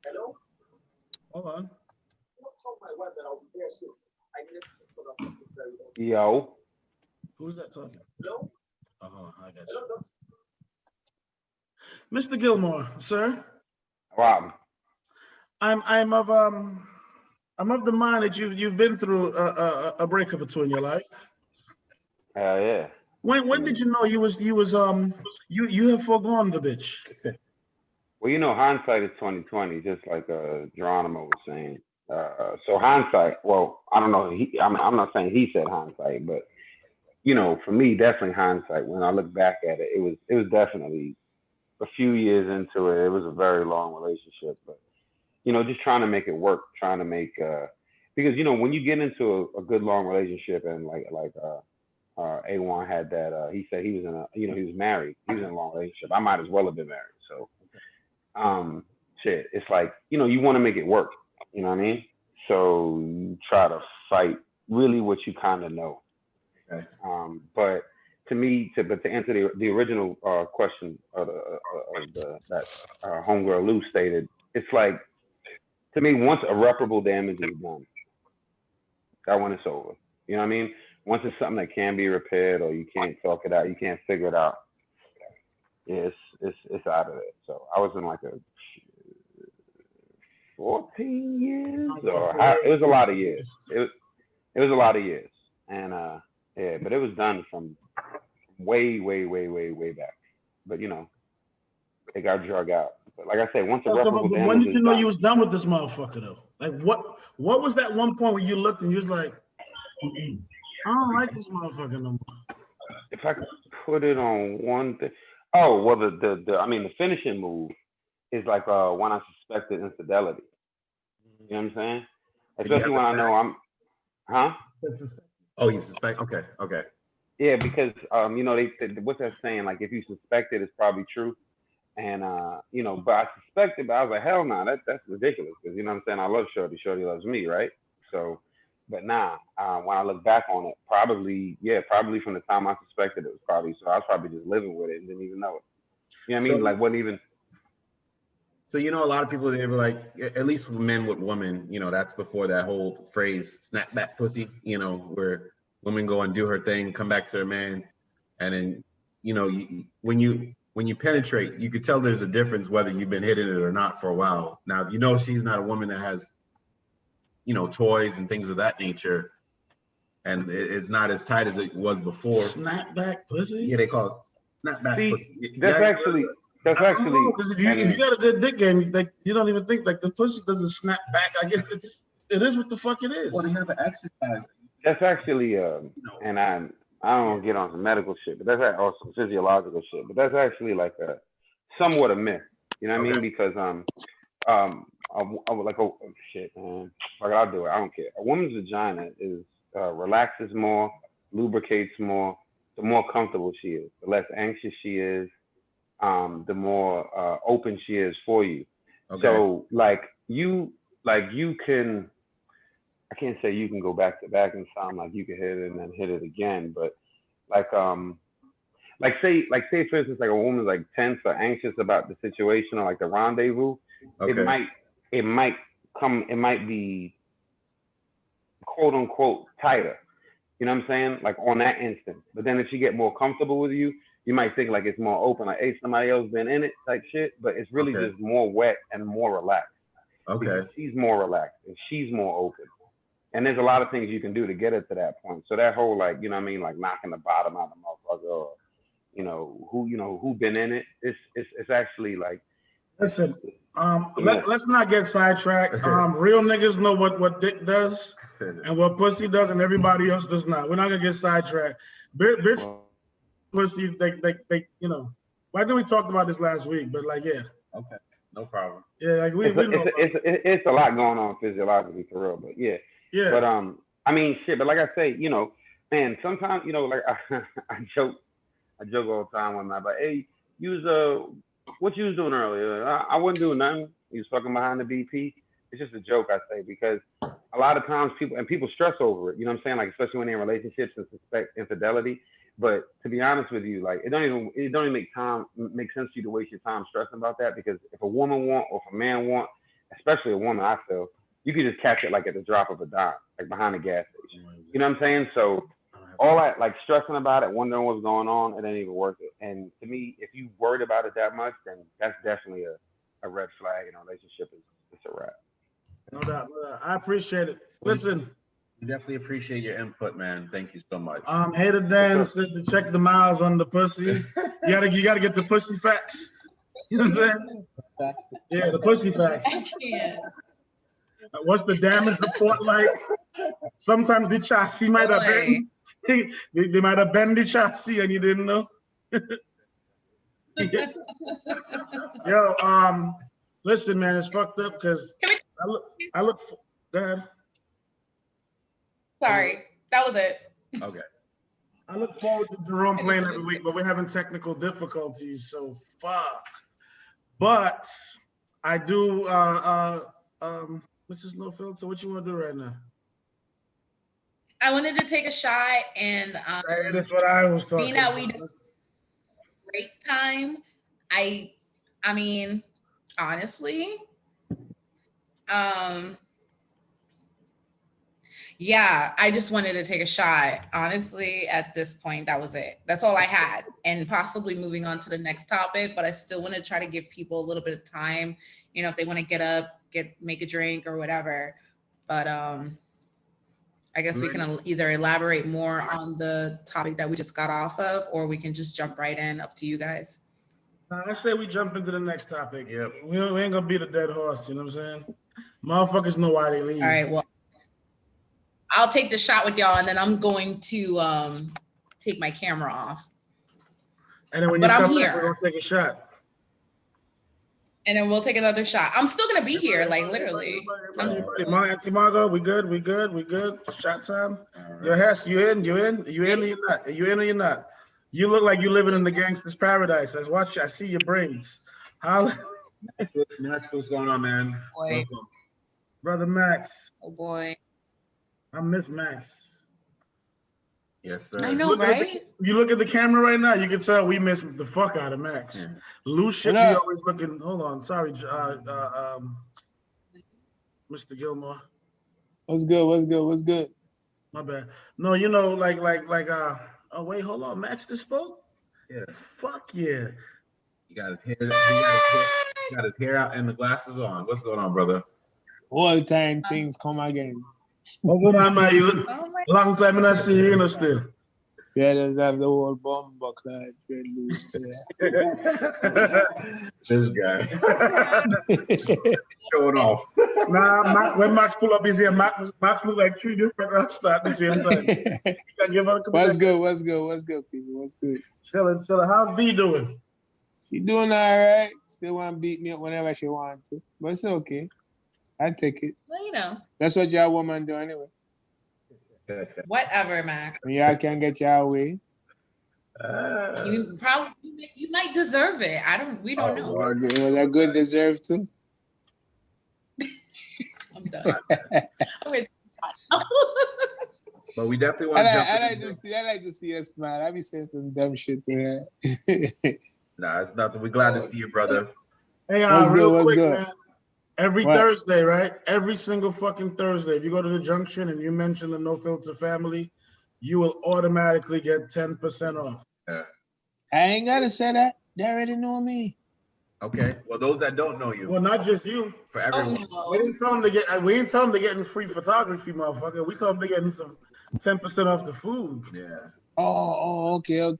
Hello. Hold on. Yo. Who's that talking? Hello. Oh, I got you. Mr. Gilmore, sir. Wow. I'm of the mind that you've been through a breakup between your life. Hell yeah. When did you know you have foregone the bitch? Well, hindsight is 20/20, just like Geronimo was saying. So hindsight, well, I don't know. I'm not saying he said hindsight, but for me, definitely hindsight. When I look back at it, it was definitely a few years into it. It was a very long relationship, but just trying to make it work, trying to make because when you get into a good long relationship, and like A1 had that, he said he was in a he was married, he was in a long relationship. I might as well have been married. So shit, it's like you want to make it work. You know what I mean? So you try to fight really what you kind of know. Okay. But to answer the original question that homegirl Lou stated, it's like, to me, once irreparable damage is done, that one is over. You know what I mean? Once it's something that can be repaired, or you can't talk it out, you can't figure it out, it's out of it. So I was in like a 14 years, it was a lot of years. It was a lot of years, and but it was done from way back. But it got drug out. But like I said, once irreparable damage. When did you know you was done with this motherfucker though? Like what was that one point where you looked and you was like, I don't like this motherfucker no more? If I could put it on one thing, the finishing move is like when I suspected infidelity. You know what I'm saying? Especially when I know Oh, you suspect? Okay. Yeah, because what's that saying? Like, if you suspect it, it's probably true. And but I suspected, but I was like, hell no, that's ridiculous. Because you know what I'm saying? I love Shorty. Shorty loves me, right? So, but when I look back on it, probably from the time I suspected it was probably, so I was probably just living with it and didn't even know it. You know what I mean? Like, wasn't even. So a lot of people, they were like, at least men with women, that's before that whole phrase "snap back pussy," where women go and do her thing, come back to her man, and then when you penetrate, you could tell there's a difference whether you've been hitting it or not for a while. Now, if she's not a woman that has toys and things of that nature, and it's not as tight as it was before. Snap back pussy? Yeah, they call it snap back pussy. That's actually because if you got a good dick game, like you don't even think like the pussy doesn't snap back. I guess it is what the fuck it is. Well, they have an exercise. That's actually and I don't want to get on some medical shit, but that's also some physiological shit. But that's actually like somewhat a myth. You know what I mean? Because I would like, oh shit, man. Like, I'll do it. I don't care. A woman's vagina is relaxes more, lubricates more, the more comfortable she is, the less anxious she is, the more open she is for you. Okay. So you can, I can't say you can go back to back and sound like you can hit it and then hit it again, but say for instance, like a woman's like tense or anxious about the situation or like the rendezvous, okay, it might it might be quote unquote tighter. You know what I'm saying? Like on that instant. But then if she get more comfortable with you, you might think like it's more open, like, hey, somebody else been in it type shit. But it's really just more wet and more relaxed. Okay. Because she's more relaxed and she's more open. And there's a lot of things you can do to get her to that point. So that whole, like, you know what I mean, like knocking the bottom out of the motherfucker, or who been in it. It's actually like, Listen, let's not get sidetracked. Real niggas know what dick does and what pussy does, and everybody else does not. We're not gonna get sidetracked. Bitch, pussy, they, you know. Well, I think we talked about this last week, but like, yeah. Okay, no problem. Yeah, like we know. It's a lot going on physiologically for real, but yeah. Yeah. But I mean, shit. But like I say, you know, man, sometimes, you know, like I joke all the time with my, but hey, what you was doing earlier? I wasn't doing nothing. You was fucking behind the BP. It's just a joke, I say, because a lot of times people stress over it. You know what I'm saying? Like, especially when they're in relationships and suspect infidelity. But to be honest with you, like, it don't even make sense for you to waste your time stressing about that, because if a woman want, or if a man want, especially a woman, I feel, you can just catch it like at the drop of a dime, like behind a gas station. You know what I'm saying? So all that, like, stressing about it, wondering what's going on, it ain't even worth it. And to me, if you worried about it that much, then that's definitely a red flag in a relationship. It's a wrap. No doubt. I appreciate it. Listen. We definitely appreciate your input, man. Thank you so much. Hater Dan said to check the miles on the pussy. You gotta get the pussy facts. You know what I'm saying? Yeah, the pussy facts. Yeah. What's the damage report like? Sometimes the chassis might have been. They might have bent the chassis and you didn't know. Yo, listen, man, it's fucked up because I look. Go ahead. Sorry, that was it. Okay. I look forward to Jerome playing every week, but we're having technical difficulties, so fuck. But I do. Mrs. No Filter, what you want to do right now? I wanted to take a shot, and that's what I was talking being that about. we do great time, I mean, honestly, yeah, I just wanted to take a shot. Honestly, at this point, that was it. That's all I had, and possibly moving on to the next topic. But I still want to try to give people a little bit of time. You know, if they want to get up, make a drink or whatever. But I guess we can either elaborate more on the topic that we just got off of, or we can just jump right in. Up to you guys. I say we jump into the next topic. Yeah, we ain't gonna beat a dead horse. You know what I'm saying? Motherfuckers know why they leave. All right. Well, I'll take the shot with y'all, and then I'm going to take my camera off. And then when you come back, we're gonna take a shot. And then we'll take another shot. I'm still gonna be here, like literally. Auntie Margot, we good. Shot time. Your Hess, you in or you're not? You look like you living in the gangster's paradise. I see your braids. Max, what's going on, man? Boy. Brother Max. Oh boy. I miss Max. Yes, sir. I know, right? You look at the camera right now, you can tell we miss the fuck out of Max. Yeah. Lou should be always looking. Hold on, sorry, Mr. Gilmore. What's good? My bad. No, you know, like. Oh wait, hold on, Max just spoke. Yeah. Fuck yeah. He got his hair. He got his hair out and the glasses on. What's going on, brother? All time things come again. What's going on, man? Long time I see you, still. Yeah, let's have the whole bomb buckler. This guy. Showing off. Nah, when Max pull up his ear, Max look like three different rasta at the same time. What's good, people? What's good? Chilling. How's B doing? She doing all right. Still want to beat me up whenever she wants to. But it's okay. I take it. Well, you know. That's what y'all woman do anyway. Whatever, Max. Y'all can get y'all way. You might deserve it. We don't know. Well, that good deserve too. I'm done. But we definitely want to jump I like to see her smile. I be saying some dumb shit to her. Nah, it's nothing. We're glad to see you, brother. Hey, what's real good? quick, What's good? Man. Every What? Thursday, right? Every single fucking Thursday. If you go to the junction and you mention the No Filter family, you will automatically get 10% off. Yeah. I ain't gotta say that. They already know me. Okay. Well, those that don't know you, Well, not just you. for everyone. We didn't tell them to get. We didn't tell them to getting free photography, motherfucker. We told them to getting some 10% off the food. Yeah. Okay. Yeah,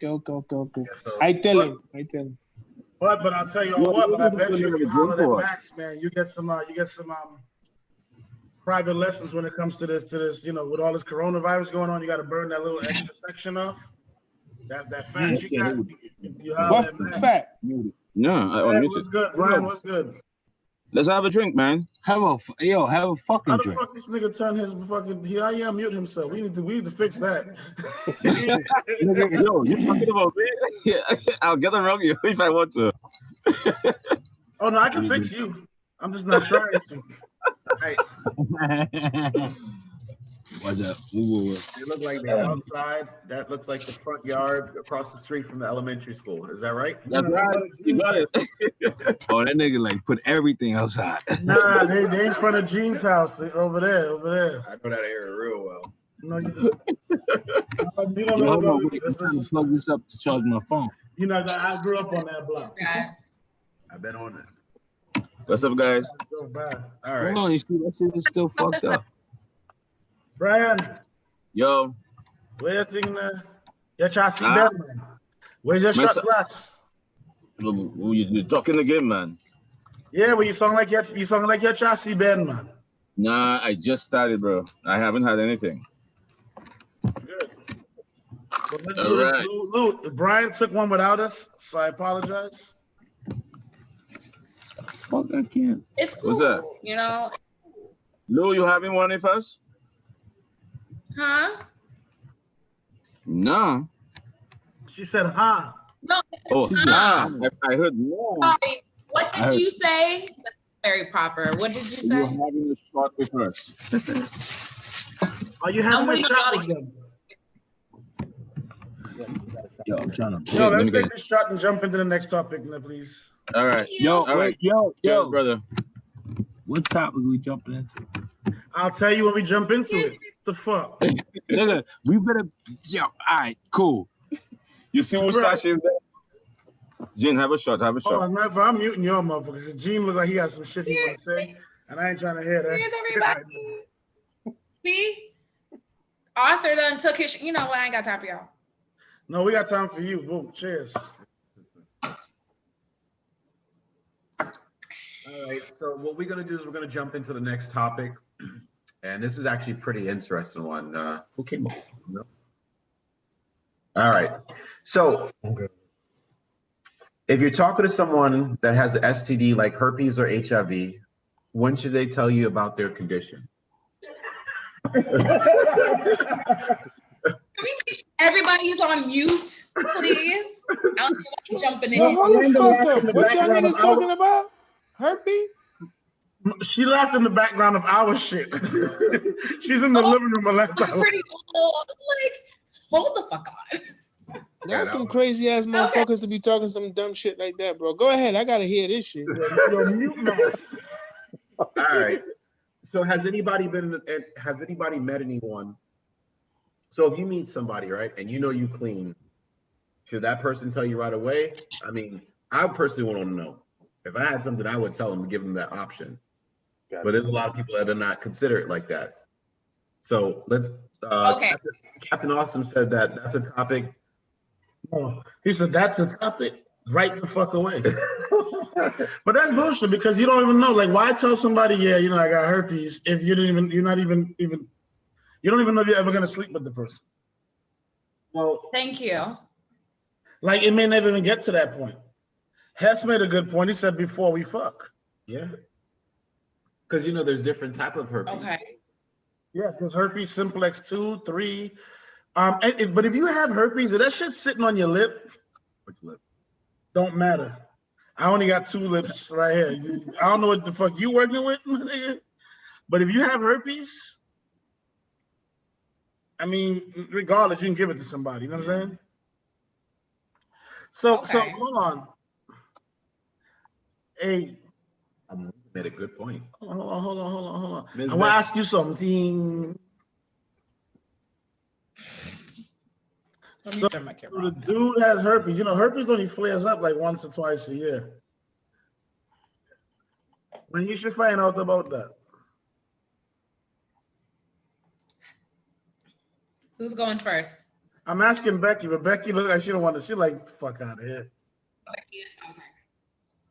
so, I tell him. But I'll tell you what. But I bet you if you holler at Max, man, you get some private lessons when it comes to this. You know, with all this coronavirus going on, you got to burn that little extra section off. That fat you got. You holler at What Max. fat? No, I Brian, unmuted. what's good, Brian? What's good? Let's have a drink, man. Have a fucking How the drink. fuck this nigga turn his fucking? He mute himself. We need to fix that. Nigga, yo, you talking about me? Yeah, I'll get around you if I want to. Oh no, I can fix you. I'm just not trying to. hey, What's up? they look like they're outside. That looks like the front yard across the street from the elementary school. Is that right? That's right. You got it. Oh, that nigga like put everything outside. Nah, they in front of Gene's house. They over there. I know that area real well. No, you don't. You don't Yo, know hold on, about wait, I'm trying to plug this up to charge my phone. You know, I grew up on that block. Yeah. I've been on it. What's up, guys? So bad. All right. Hold on, you see that shit is still fucked up. Brian, Yo, where you think your chassis Huh? bed, man? Where's your My shot son- glass? you talking again, man? Yeah, well, you sound like your chassis bed, man. Nah, I just started, bro. I haven't had anything. Good. But let's All do this. right. Lou, Brian took one without us, so I apologize. Fuck, I can't. It's cool. What's that? You know, Lou, you having one with us? huh? Nah. She said, "Huh." No. Oh, nah. I heard no. Sorry. What did you say? That's very proper. What did you You're say? having a shot with us. Are you having a Nobody shot got with it. them? Yo, I'm trying to. Yo, let me let's get take this shot and jump into the next topic, now, please. All right. Thank you. All right. Yo, Cheers, brother. What topic we jumping into? I'll tell you when we jump into it. The fuck? Nigga, we better. Yo, all right, cool. You see who Right. Sasha is there? Jen, have a shot. Have a Oh, shot. I'm muting your motherfuckers. 'Cause Gene look like he got some shit he want to say, and I ain't trying to hear that. Here's everybody. See? Arthur done took his. You know what? I ain't got time for y'all. No, we got time for you. Boom. Cheers. All right. So what we're gonna do is we're gonna jump into the next topic, and this is actually a pretty interesting one. Who came up? No. All right. So if you're talking to someone that has an STD like herpes or HIV, when should they tell you about their condition? Everybody's on mute, please. I don't know why you're jumping in. Yo, hold the fuck in up. the What y'all background niggas of talking about? Herpes? She laughed in the background of our shit. She's in the living room. I left I'm out. pretty old. Like, hold the fuck on. That's some crazy ass motherfuckers to be talking some dumb shit like that, bro. Go ahead. I gotta hear this shit. You're mute mess. All right. So has anybody met anyone? So if you meet somebody, right, and you know you clean, should that person tell you right away? I mean, I personally want to know. If I had something, I would tell them to give them that option. Gotcha. But there's a lot of people that do not consider it like that. So let's. Okay. Captain Awesome said that that's a topic. Oh, he said that's a topic. Right the fuck away. But that's bullshit because you don't even know. Like, why tell somebody, yeah, you know, I got herpes if you didn't even, you're not even, you don't even know if you're ever gonna sleep with the person. Well, Thank you. like it may never even get to that point. Hess made a good point. He said before we fuck. yeah. Because you know, there's different type of herpes. Okay. Yes, there's herpes simplex 2, 3. But if you have herpes, if that shit's sitting on your lip, Which lip? don't matter. I only got 2 lips right here. I don't know what the fuck you working with, nigga. But if you have herpes, I mean, regardless, you can give it to somebody. You know what I'm saying? So Okay. hold on. Hey, Made a good point. Hold on. Ms. I want to Beck. ask you something. Let me So turn my camera the off. dude has herpes. You know, herpes only flares up like once or twice a year. When you should find out about that. Who's going first? I'm asking Becky, but Becky look like she don't want to. She like the fuck out of here. Becky. Okay.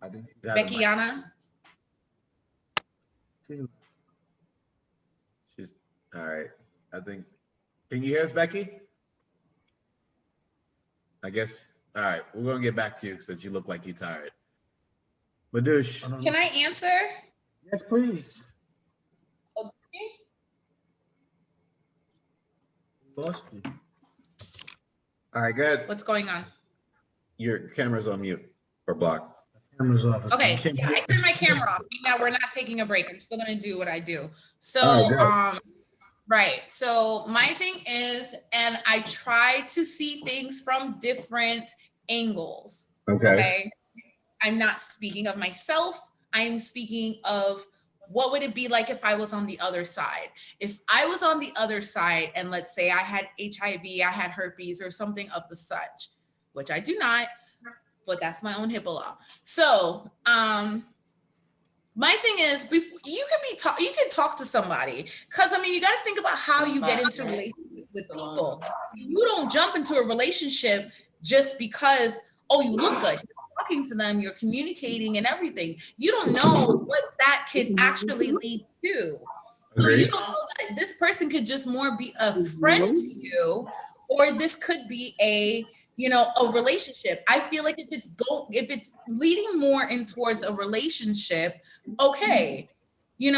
I think she's out of my- Beckyana. She's all right. I think. Can you hear us, Becky? I guess. All right. We're gonna get back to you since you look like you're tired. Madouche. Can I answer? Yes, please. Okay. Lost you. All right, good. What's going on? Your camera's on mute or blocked. Camera's off. Okay, yeah, I turned my camera off. Now we're not taking a break. I'm still gonna do what I do. So, All right, good. right. So my thing is, and I try to see things from different angles. Okay. I'm not speaking of myself. I'm speaking of what would it be like if I was on the other side? If I was on the other side and let's say I had HIV, I had herpes or something of the such, which I do not, but that's my own HIPAA law. So, my thing is, you can talk to somebody, because I mean, you got to think about how you get into relationships with people. You don't jump into a relationship just because, oh, you look good. You're talking to them, you're communicating and everything. You don't know what that could actually lead to. So you don't know that this person could just more be a friend to you, or this could be a relationship. I feel like if it's leading more in towards a relationship, okay, you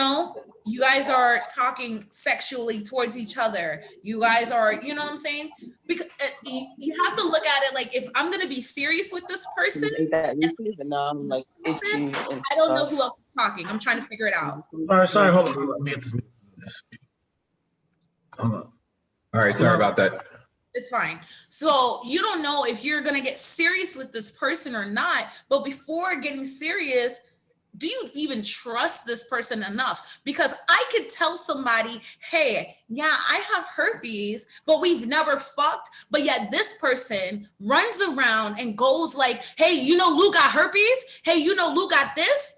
guys are talking sexually towards each other. You guys are, you know what I'm saying? Because you have to look at it like, if I'm gonna be serious with this person, I don't know who else is talking. I'm trying to figure it out. Sorry, hold on. Let me get this. Hold on. All right, sorry about that. It's fine. So you don't know if you're going to get serious with this person or not. But before getting serious, do you even trust this person enough? Because I could tell somebody, hey, yeah, I have herpes, but we've never fucked. But yet this person runs around and goes like, hey, Lou got herpes. Hey, Lou got this.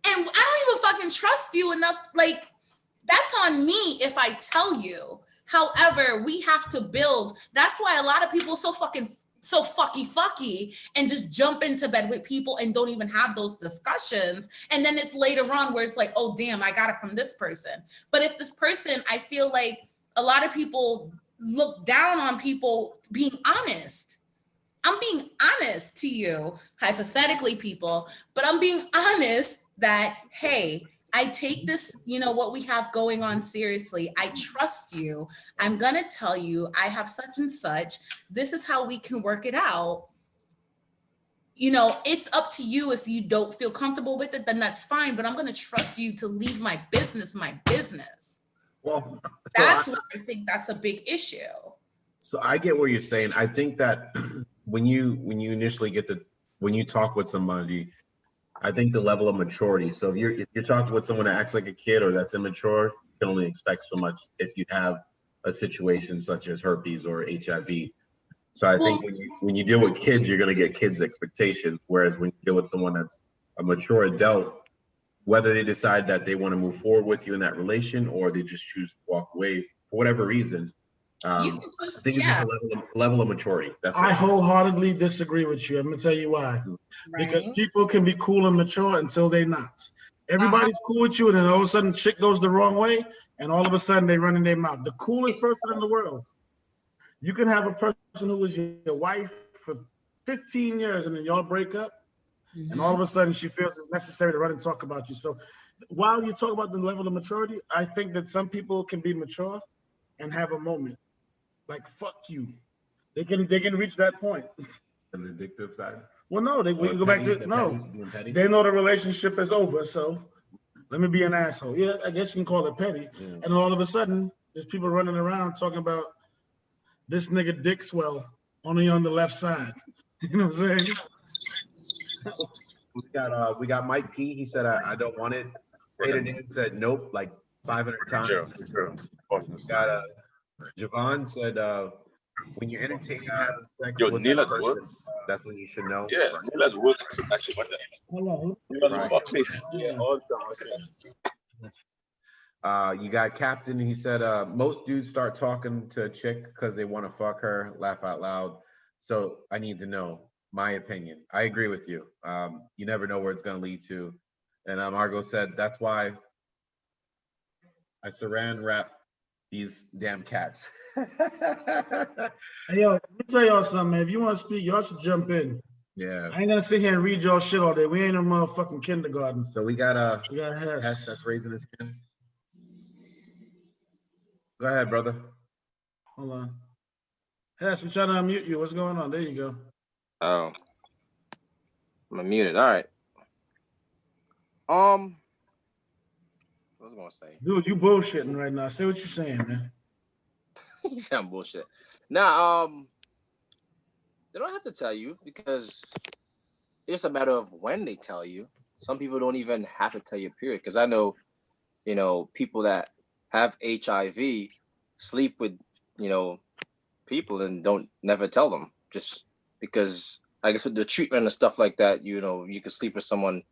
And I don't even fucking trust you enough. Like, that's on me if I tell you. However, we have to build. That's why a lot of people so fucky and just jump into bed with people and don't even have those discussions. And then it's later on where it's like, oh, damn, I got it from this person. But if this person, I feel like a lot of people look down on people being honest. I'm being honest to you, hypothetically, people, but I'm being honest that, hey, I take this, what we have going on seriously. I trust you. I'm going to tell you, I have such and such. This is how we can work it out. It's up to you. If you don't feel comfortable with it, then that's fine. But I'm going to trust you to leave my business. Well, that's what I think that's a big issue. So I get what you're saying. I think that when you initially when you talk with somebody, I think the level of maturity. So if you're talking with someone that acts like a kid or that's immature, you can only expect so much if you have a situation such as herpes or HIV. So I think when you deal with kids, you're going to get kids' expectations. Whereas when you deal with someone that's a mature adult, whether they decide that they want to move forward with you in that relation or they just choose to walk away for whatever reason, I think it's just a level of maturity. That's I wholeheartedly disagree with you. I'm gonna tell you why. Because people can be cool and mature until they're not. Everybody's cool with you, and then all of a sudden shit goes the wrong way, and all of a sudden they run in their mouth. The coolest person in the world. You can have a person who was your wife for 15 years, and then y'all break up, and all of a sudden she feels it's necessary to run and talk about you. So while you talk about the level of maturity, I think that some people can be mature and have a moment. Like, fuck you. They can reach that point. An addictive side? Well, no, we can go back to, they know the relationship is over, so let me be an asshole. Yeah, I guess you can call it petty. Yeah. And all of a sudden, there's people running around talking about this nigga dick swell only on the left side. You know what I'm saying? We got Mike P. He said I don't want it. Trader Dan said nope, like 500 times. We got Javon said when you're entertaining having sex with that person, that's when you should know. Yeah, that's what actually what that. Hello. Right. Yeah, all the time. You got Captain. He said most dudes start talking to a chick because they want to fuck her, laugh out loud. So I need to know my opinion. I agree with you. You never know where it's going to lead to. And Margot said that's why I saran wrap these damn cats. Hey, yo, let me tell y'all something, man. If you want to speak, y'all should jump in. Yeah. I ain't gonna sit here and read y'all shit all day. We ain't in motherfucking kindergarten. So we got Hess. Hess that's raising his hand. Go ahead, brother. Hold on. Hess, we trying to unmute you. What's going on? There you go. Oh, I'm muted. All right. What was I gonna say? Dude, you bullshitting right now. Say what you're saying, man. You sound bullshit. Now, they don't have to tell you because it's a matter of when they tell you. Some people don't even have to tell you, period. Because I know, people that have HIV sleep with, people and don't never tell them just because I guess with the treatment and stuff like that, you could sleep with someone,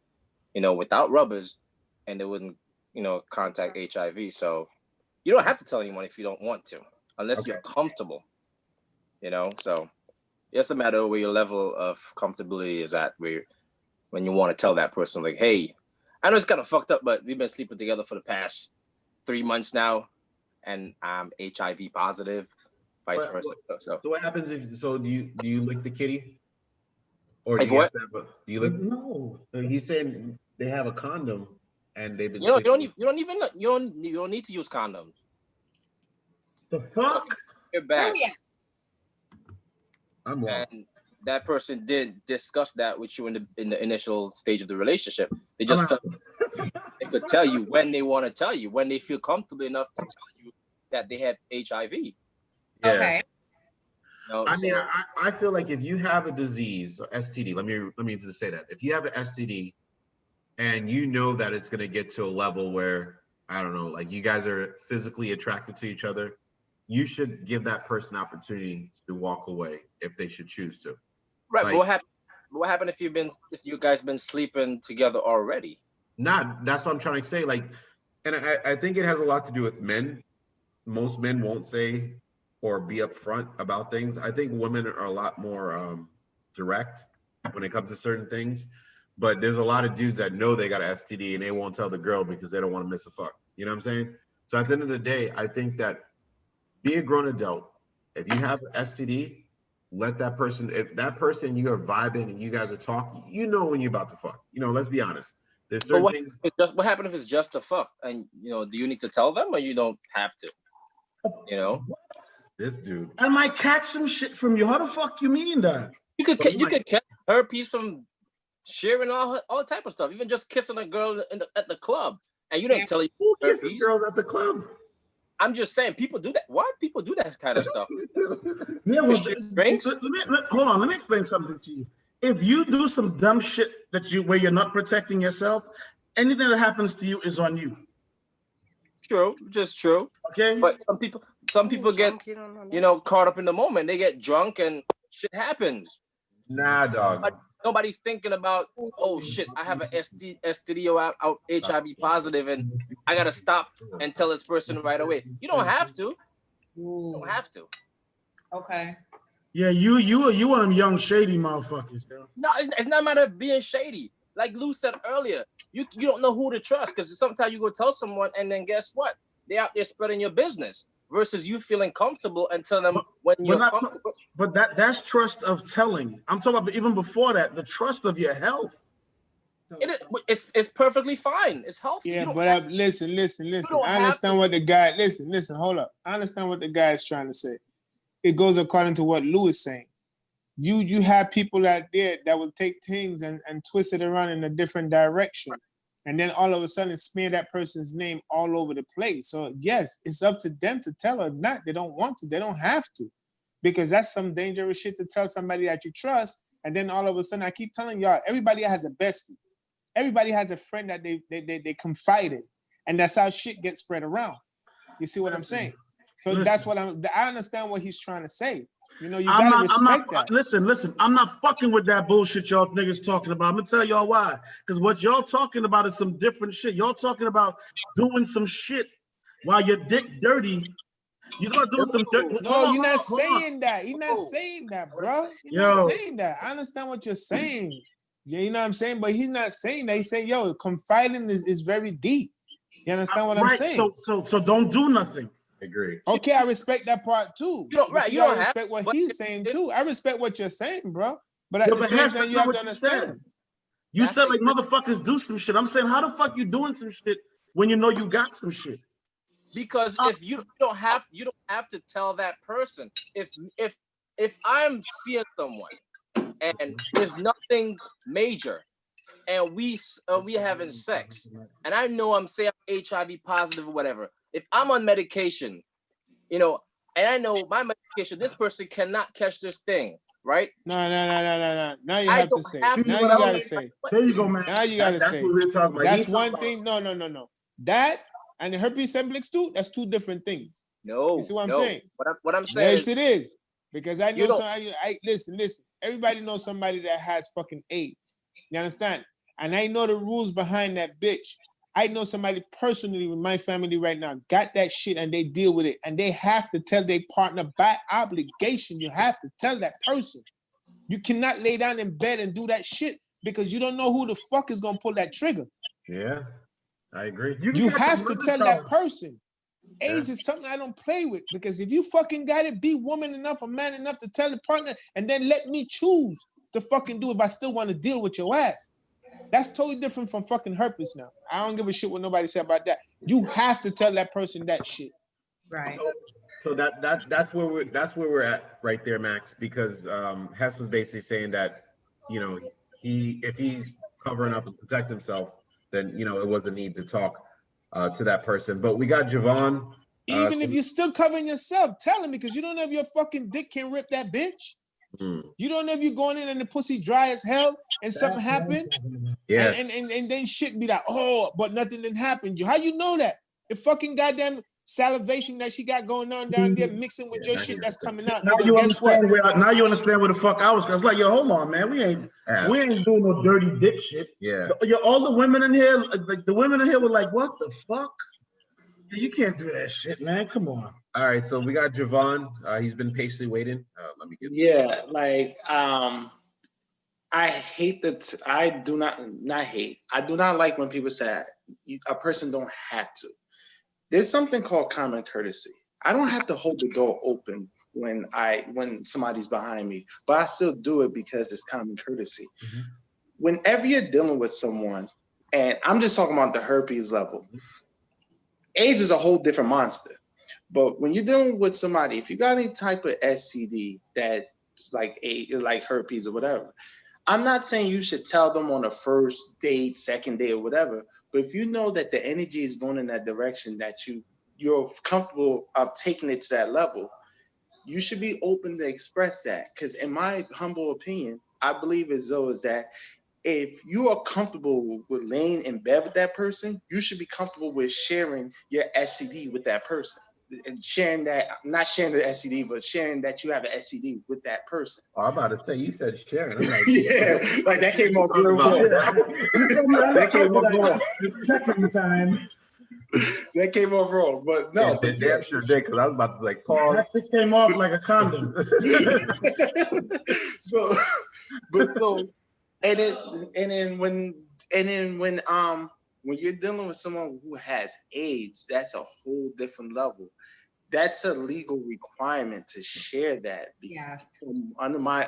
without rubbers and they wouldn't, contact HIV. So you don't have to tell anyone if you don't want to, unless you're comfortable, so it's a matter of where your level of comfortability is at, when you want to tell that person, like, hey, I know it's kind of fucked up, but we've been sleeping together for the past 3 months now, and I'm HIV positive, vice versa. So what happens do you lick the kitty? Or do you have to have do you lick? No. He's saying they have a condom and they've been you don't need to use condoms. The fuck? You're back. Oh, yeah. I'm wrong. And that person did discuss that with you in the initial stage of the relationship. They just felt they could tell you when they want to tell you, when they feel comfortable enough to tell you that they have HIV. Yeah. Okay. I mean, I feel like if you have a disease or STD, let me just say that if you have an STD and you know that it's going to get to a level where, I don't know, like you guys are physically attracted to each other, you should give that person opportunity to walk away if they should choose to. Right. Like, but what happened if you guys been sleeping together already? That's what I'm trying to say. Like, and I think it has a lot to do with men. Most men won't say or be upfront about things. I think women are a lot more direct when it comes to certain things. But there's a lot of dudes that know they got an STD and they won't tell the girl because they don't want to miss a fuck. You know what I'm saying? So at the end of the day, I think that be a grown adult. If you have an STD, let that person, if that person you are vibing and you guys are talking, when you're about to fuck. Let's be honest. There's certain things. What happened if it's just a fuck? And do you need to tell them or you don't have to? This dude. I might catch some shit from you. How the fuck you mean that? You could catch herpes from sharing all type of stuff, even just kissing a girl at the club, and you didn't tell you. Who kisses girls at the club? I'm just saying, people do that. Why do people do that kind of stuff? Yeah, well, drinks. Hold on, let me explain something to you. If you do some dumb shit where you're not protecting yourself, anything that happens to you is on you. True, just true. Okay. But some people get caught up in the moment. They get drunk and shit happens. Nah, dog. But nobody's thinking about, oh shit, I have an STD or out HIV positive and I gotta stop and tell this person right away. You don't have to. You don't have to. Okay. Yeah, you one of them young shady motherfuckers, girl. No, it's not a matter of being shady. Like Lou said earlier, you don't know who to trust because sometimes you go tell someone and then guess what? They're out there spreading your business versus you feeling comfortable and telling them when you're comfortable. But that's trust of telling. I'm talking about even before that, the trust of your health. It's perfectly fine. It's healthy. Yeah, but listen. I understand what the guy. Listen. Hold up. I understand what the guy is trying to say. It goes according to what Lou is saying. You have people out there that will take things and twist it around in a different direction, and then all of a sudden smear that person's name all over the place. So yes, it's up to them to tell or not. They don't want to. They don't have to, because that's some dangerous shit to tell somebody that you trust, And then all of a sudden, I keep telling y'all, everybody has a bestie. Everybody has a friend that they confide in. And that's how shit gets spread around. You see what I'm saying? So that's what I understand what he's trying to say. You know, you gotta respect that. Listen, I'm not fucking with that bullshit y'all niggas talking about. I'm gonna tell y'all why. Because what y'all talking about is some different shit. Y'all talking about doing some shit while your dick dirty. You're gonna do some dirt. No, you're not saying that. You're not saying that, bro. You're not saying that. I understand what you're saying. Yeah, you know what I'm saying? But he's not saying that. He's saying, yo, confiding is very deep. You understand what I'm saying? So don't do nothing. Agree. Okay, I respect that part too. You don't respect what he's saying too. I respect what you're saying, bro. But at the same Hess, time, you have to understand. You said like motherfuckers do some shit. I'm saying, how the fuck you doing some shit when you know you got some shit? Because if you don't have to tell that person. If I'm seeing someone and there's nothing major, and we having sex, and I know I'm saying I'm HIV positive or whatever. If I'm on medication, you know, and I know my medication, this person cannot catch this thing, right? No. Now you have to say. Now you gotta say. There you go, man. Now you gotta say. That's what we're talking about. That's one thing. No. That and the herpes simplex too. That's two different things. No. You see what I'm saying? What I'm saying. Yes, it is. Because I know listen. Everybody knows somebody that has fucking AIDS. You understand? And I know the rules behind that bitch. I know somebody personally with my family right now got that shit and they deal with it. And they have to tell their partner by obligation. You have to tell that person. You cannot lay down in bed and do that shit because you don't know who the fuck is gonna pull that trigger. Yeah, I agree. You have to tell that person. AIDS is something I don't play with because if you fucking got it, be woman enough or man enough to tell the partner and then let me choose to fucking do if I still want to deal with your ass. That's totally different from fucking herpes now. I don't give a shit what nobody said about that. You have to tell that person that shit. Right. So that's where we're at right there, Max, because Hess was basically saying that, you know, if he's covering up and protect himself, then you know it was a need to talk to that person. But we got Javon. Even if you're still covering yourself, tell him because you don't know if your fucking dick can rip that bitch. You don't know if you're going in and the pussy dry as hell and something happened. Yeah. And then shit be like, oh, but nothing didn't happen. How you know that? The fucking goddamn salivation that she got going on down there mixing with your shit that's coming out. Now Nigga, you guess what? now you understand where the fuck I was. Cause like, yo, hold on, man. We ain't doing no dirty dick shit. Yeah. Yo, all the women in here, like the women in here were like, what the fuck? You can't do that shit, man. Come on. All right, so we got Javon. He's been patiently waiting. Let me get. Yeah, like I hate that. I do not hate. I do not like when people say a person don't have to. There's something called common courtesy. I don't have to hold the door open when somebody's behind me, but I still do it because it's common courtesy. Mm-hmm. Whenever you're dealing with someone, and I'm just talking about the herpes level, AIDS is a whole different monster. But when you're dealing with somebody, if you got any type of STD that's like herpes or whatever, I'm not saying you should tell them on the first date, second date or whatever, but if you know that the energy is going in that direction, that you're comfortable of taking it to that level, you should be open to express that. Because in my humble opinion, I believe as though is that if you are comfortable with laying in bed with that person, you should be comfortable with sharing your STD with that person. And sharing that, not sharing the STD, but sharing that you have an STD with that person. Oh, I'm about to say, you said sharing. I'm like, yeah, like that came off real wrong. That came off wrong. Checking time. That came off wrong, but no. It damn sure did, because I was about to be like, pause. That shit came off like a condom. When you're dealing with someone who has AIDS, that's a whole different level. That's a legal requirement to share that. Yeah. Under my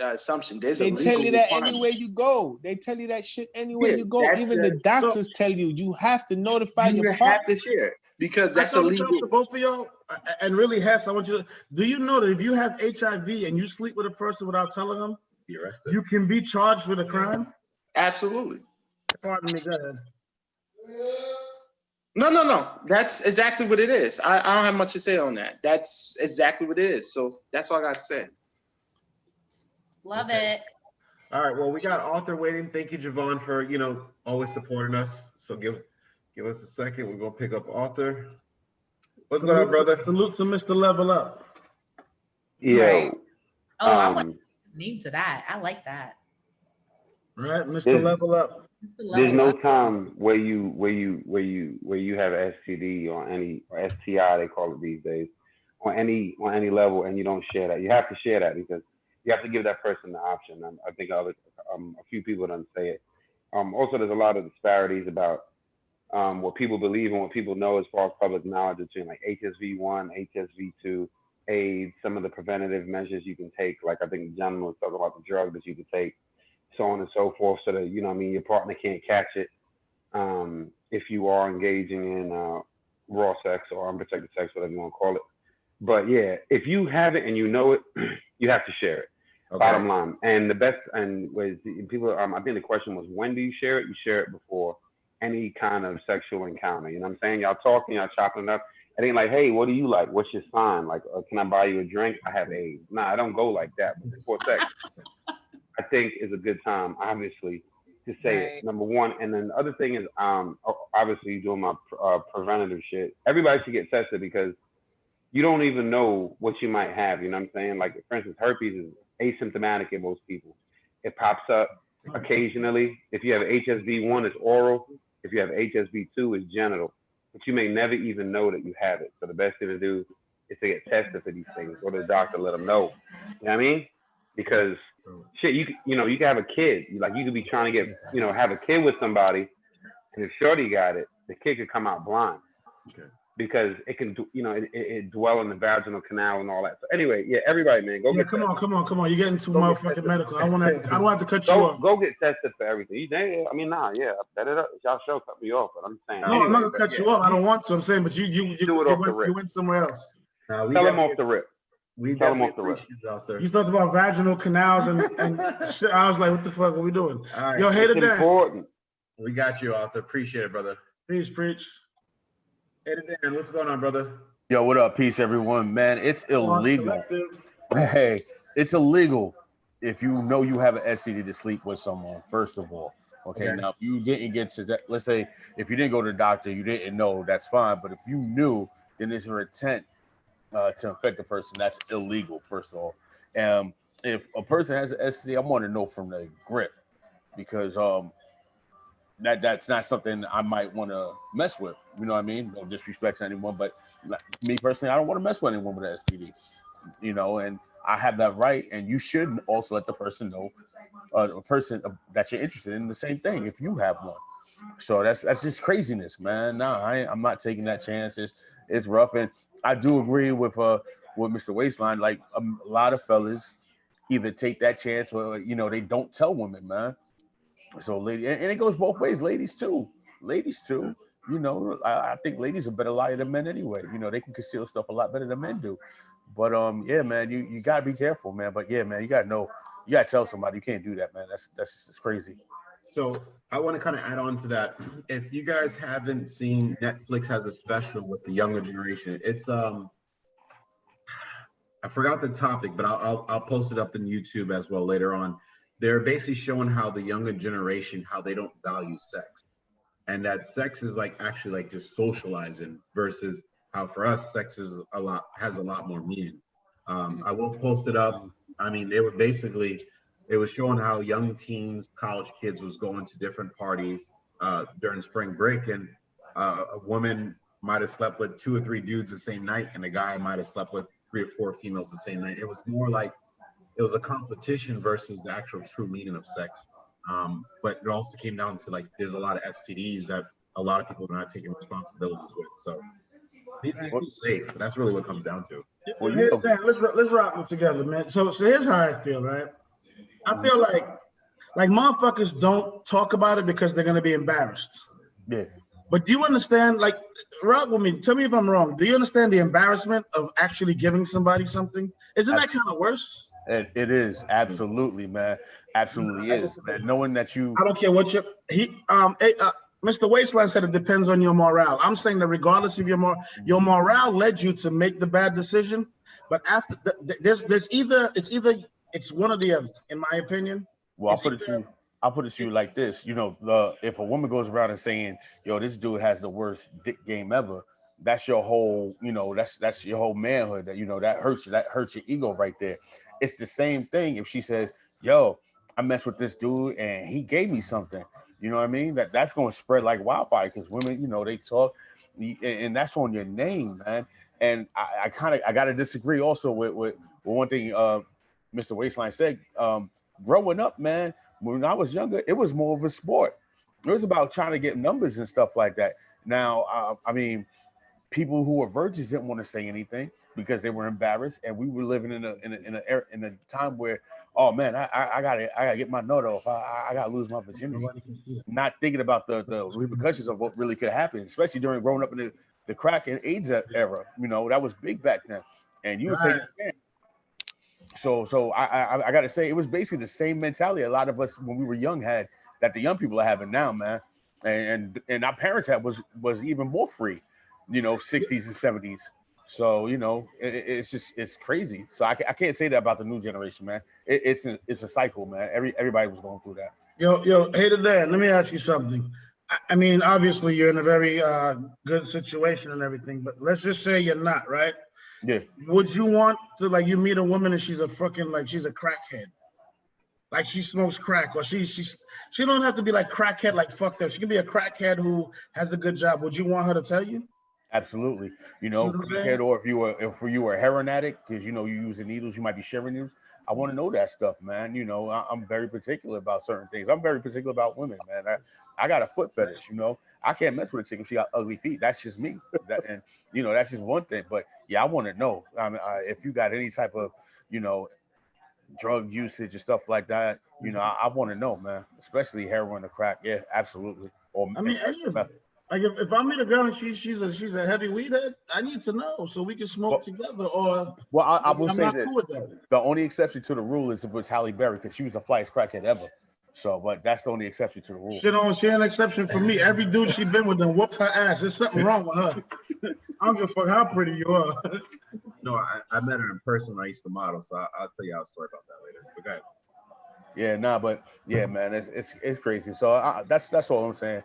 assumption, there's they tell you that anywhere you go. They tell you that shit anywhere you go. Even the doctors tell you have to notify your partner. You have to share because that's illegal. To both of y'all, and really, Hess, I want you to. Do you know that if you have HIV and you sleep with a person without telling them, be arrested. You can be charged with a crime? Absolutely. Pardon me. Go ahead. No. That's exactly what it is. I don't have much to say on that. That's exactly what it is. So that's all I got to say. Love it. All right. Well, we got Arthur waiting. Thank you, Javon, for always supporting us. So give us a second. We're gonna pick up Arthur. What's going on, brother? Salute to Mr. Level Up. Yo. Right. Oh, I want his name to that. I like that. Right, Mr. Level Up. There's no time where you have STD or any or STI they call it these days on any level and you don't share that. You have to share that because you have to give that person the option. I think a few people don't say it. Also, there's a lot of disparities about what people believe and what people know as far as public knowledge between like HSV1, HSV2, AIDS, some of the preventative measures you can take. Like I think the gentleman was talking about the drug that you can take, so on and so forth, so that your partner can't catch it if you are engaging in raw sex or unprotected sex, whatever you want to call it. But yeah, if you have it and you know it, you have to share it. Okay. Bottom line. And the best people. I think the question was, when do you share it? You share it before any kind of sexual encounter. You know what I'm saying? Y'all talking, y'all chopping it up. It ain't like, hey, what do you like? What's your sign? Like, can I buy you a drink? I have AIDS. Nah, I don't go like that. But before sex, I think is a good time, obviously, to say it, number one. And then the other thing is, obviously, doing my preventative shit. Everybody should get tested because you don't even know what you might have. You know what I'm saying? Like, for instance, herpes is asymptomatic in most people. It pops up occasionally. If you have HSV1, it's oral. If you have HSV2, it's genital. But you may never even know that you have it. So the best thing to do is to get tested for these things. Go to the doctor, let them know. You know what I mean? Because shit, you can have a kid. Like you could be trying to get, have a kid with somebody, and if shorty got it, the kid could come out blind. Okay. Because it can, it dwell in the vaginal canal and all that. So anyway, yeah, everybody, man, go get come on. You're getting too motherfucking medical. I don't have to cut you off. Go get tested for everything. Y'all show cut me off, but I'm saying. No, I'm not gonna cut you off. I don't want to. I'm saying, but you went somewhere else. Tell them off the rip. Tell them off the rip. You talked about vaginal canals and shit. I was like, what the fuck are we doing? All right. Yo, hater Dan. Important. We got you, Arthur. Appreciate it, brother. Peace, preach. Hater Dan, what's going on, brother? Yo, what up? Peace, everyone. Man, it's illegal. Hey, it's illegal if you know you have an STD to sleep with someone, first of all. Okay, now if you didn't get to that, let's say if you didn't go to the doctor, you didn't know, that's fine. But if you knew, then there's an intent to infect the person. That's illegal, first of all. If a person has an STD, I want to know from the grip because that's not something I might want to mess with. You know what I mean? No disrespect to anyone, but me personally, I don't want to mess with anyone with an STD. And I have that right, and you should also let the person know, a person that you're interested in the same thing if you have one. So that's just craziness, man. Nah, I'm not taking that chance. It's rough, and I do agree with Mr. Waistline. Like a lot of fellas either take that chance or they don't tell women, man. So and it goes both ways. Ladies too. I think ladies are better liars than men anyway. They can conceal stuff a lot better than men do. But yeah, man, you gotta be careful, man. But yeah, man, you gotta tell somebody. You can't do that, man. That's crazy. So I want to kind of add on to that. If you guys haven't seen, Netflix has a special with the younger generation. It's I forgot the topic, but I'll post it up in YouTube as well later on. They're basically showing how the younger generation, how they don't value sex, and that sex is actually just socializing versus how for us sex has a lot more meaning. I will post it up. I mean, it was showing how young teens, college kids was going to different parties during spring break, and a woman might have slept with 2 or 3 dudes the same night, and a guy might have slept with 3 or 4 females the same night. It was more like it was a competition versus the actual true meaning of sex. But it also came down to there's a lot of STDs that a lot of people are not taking responsibilities with. So just be safe. That's really what it comes down to. Well, let's rock it together, man. So here's how I feel, right? I feel like motherfuckers don't talk about it because they're gonna be embarrassed. Yeah. But do you understand? Rock with me. Tell me if I'm wrong. Do you understand the embarrassment of actually giving somebody something? Isn't that kind of worse? It is absolutely, man. Absolutely is. Man. Knowing that you, I don't care what Mr. Waistline said it depends on your morale. I'm saying that regardless of your morale led you to make the bad decision, but after it's one or the other, in my opinion. Well, I'll put it to you like this. You know, if a woman goes around and saying, "Yo, this dude has the worst dick game ever," that's your whole, you know, that's your whole manhood. That, you know, that hurts your ego right there. It's the same thing if she says, "Yo, I messed with this dude and he gave me something." You know what I mean? That's going to spread like wildfire because women, you know, they talk, and that's on your name, man. And I got to disagree also with one thing Mr. Waistline said. Growing up, man, when I was younger, it was more of a sport. It was about trying to get numbers and stuff like that. Now, I mean, people who were virgins didn't want to say anything because they were embarrassed, and we were living in a time where, oh man, I gotta get my nut off. I gotta lose my virginity. Not thinking about the repercussions of what really could happen, especially during growing up in the crack and AIDS era. You know, that was big back then, and you would take it again. So I got to say, it was basically the same mentality a lot of us when we were young had that the young people are having now, man. And our parents had was even more free, you know, 60s and 70s. So, you know, it's crazy. So I can't say that about the new generation, man. It's a cycle, man. Everybody was going through that. Yo, hey, Dad, let me ask you something. I mean, obviously you're in a very good situation and everything, but let's just say you're not, right? Yeah. Would you want to, like, you meet a woman and she's a fucking, like, she's a crackhead, like she smokes crack, or she don't have to be like crackhead, like fucked up. She can be a crackhead who has a good job. Would you want her to tell you? Absolutely. You know, crackhead, or if you were a heroin addict, because you know you using needles, you might be sharing needles. I want to know that stuff, man. You know, I'm very particular about certain things. I'm very particular about women, man. I got a foot fetish, you know. I can't mess with a chick if she got ugly feet. That's just me. And you know, that's just one thing. But yeah, I want to know. I mean, if you got any type of, you know, drug usage and stuff like that, you know, I want to know, man. Especially heroin or crack. Yeah, absolutely. Or I mean, like if I meet a girl and she's a heavy weed head, I need to know so we can smoke together. Or I will say this: cool with the only exception to the rule is with Halle Berry, because she was the flyest crackhead ever. So, but that's the only exception to the rule. She an exception for me. Every dude she been with them whooped her ass. There's something wrong with her. I don't give a fuck how pretty you are. No, I met her in person when I used to model, so I'll tell you a story about that later. But go ahead. Yeah, but yeah, man, it's crazy. So that's all I'm saying.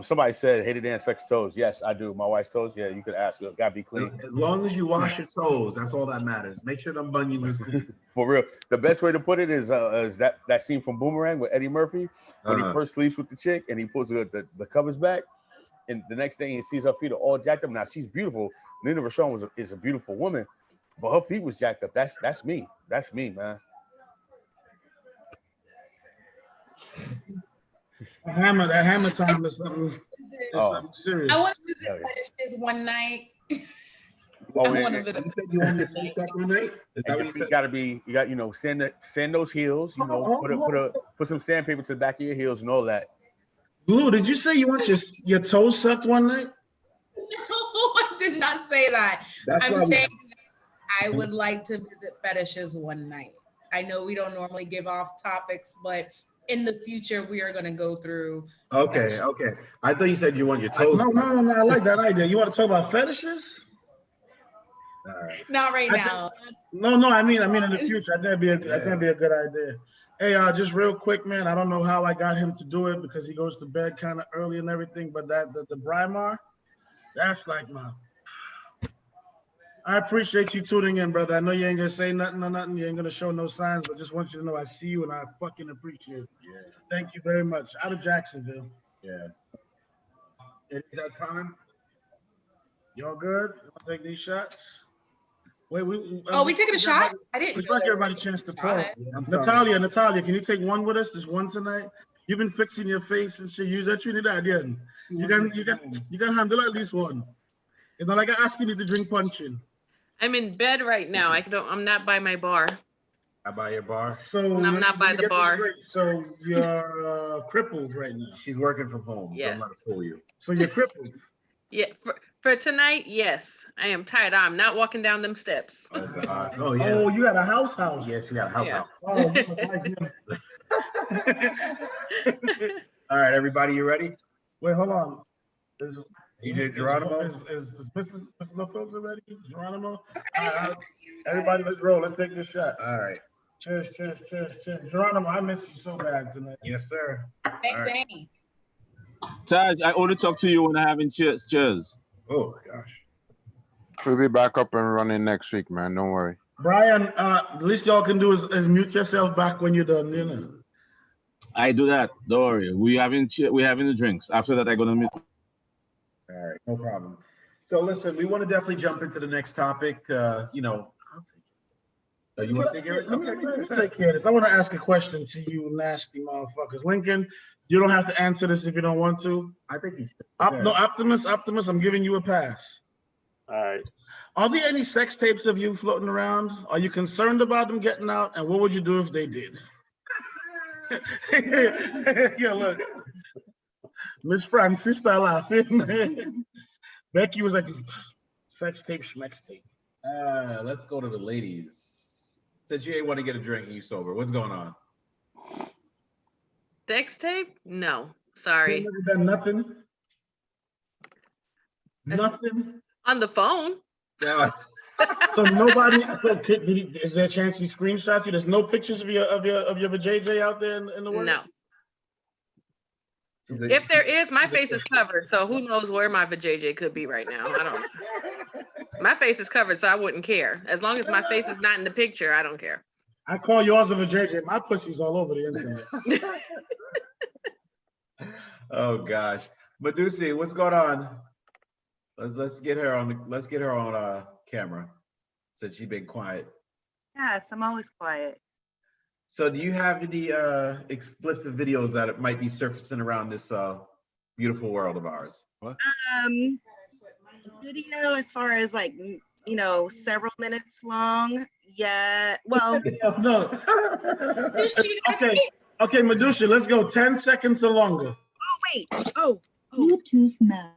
Somebody said, "Hey, Dan, sex toes." Yes, I do. My wife's toes. Yeah, you could ask her. Gotta be clean. As long as you wash your toes, that's all that matters. Make sure them bunions is clean. For real. The best way to put it is that scene from Boomerang with Eddie Murphy when he first sleeps with the chick and he pulls the covers back, and the next day he sees her feet are all jacked up. Now she's beautiful. Nina Rochon is a beautiful woman, but her feet was jacked up. That's me. That's me, man. That hammer time is something. Something serious. I want to visit fetishes one night. Oh, I want to visit. You want to taste that one night? Is that what you said? You got, you know, sand those heels. You know, put some sandpaper to the back of your heels and all that. Blue, did you say you want your toes sucked one night? No, I did not say that. I'm saying I would like to visit fetishes one night. I know we don't normally give off topics, but in the future we are going to go through. Okay. I thought you said you want your toes. No, I like that idea. You want to talk about fetishes? All right. Not right now. No. I mean in the future. I think it'd be a good idea. Hey, just real quick, man. I don't know how I got him to do it because he goes to bed kind of early and everything. But the Brimar, that's like my. I appreciate you tuning in, brother. I know you ain't gonna say nothing or nothing. You ain't gonna show no signs, but just want you to know I see you and I fucking appreciate it. Yeah. Thank you very much. Out of Jacksonville. Yeah. Is that time? Y'all good? You wanna take these shots? Wait, we taking a shot? I didn't. Let's give everybody a chance to talk. Natalia, can you take one with us? Just one tonight. You've been fixing your face and shit. Use that Trinidad, yeah. You can handle at least one. It's not like I ask you to drink punching. I'm in bed right now. I'm not by my bar. Not by your bar? So I'm not by the bar. So you're crippled right now. She's working from home. Yes. So I'm not to fool you. So you're crippled. Yeah. For tonight, yes. I am tired. I'm not walking down them steps. Oh God. Oh yeah. Oh, you got a house. Yes, you got a house. Oh, all right, everybody, you ready? Wait, hold on. DJ Geronimo? Is Mr. LaFilter ready? Geronimo? Everybody, let's roll. Let's take this shot. All right. Cheers. Geronimo, I miss you so bad tonight. Yes, sir. Bang, bang. Taj, I only talk to you when I having cheers. Cheers. Oh gosh. We'll be back up and running next week, man. Don't worry. Brian, the least y'all can do is mute yourself back when you're done, you know. I do that. Don't worry. We having the drinks. After that, I gonna meet. All right, no problem. So listen, we want to definitely jump into the next topic. You know, oh, you want to figure it? Let me take care of this. I want to ask a question to you nasty motherfuckers. Lincoln, you don't have to answer this if you don't want to. I think you should. No, Optimus, I'm giving you a pass. All right. Are there any sex tapes of you floating around? Are you concerned about them getting out? And what would you do if they did? Yeah, look. Miss Francis started laughing. Becky was like, sex tape, schmex tape. Let's go to the ladies. Since you ain't want to get a drink and you sober, what's going on? Sex tape? No, sorry. You never done nothing? Nothing? On the phone? Yeah. So nobody. So is there a chance he screenshot you? There's no pictures of your JJ out there in the world. No. If there is, my face is covered, so who knows where my vajayjay could be right now? I don't know. My face is covered, so I wouldn't care. As long as my face is not in the picture, I don't care. I call yours a vajayjay. My pussy's all over the internet. Oh gosh, Medusi, what's going on? Let's get her on camera since she's been quiet. Yes, I'm always quiet. So do you have any explicit videos that might be surfacing around this beautiful world of ours? What? Video as far as like, you know, several minutes long. Yeah, well. No. Okay, Medusa, let's go 10 seconds or longer. Oh, wait. Oh. Bluetooth mode.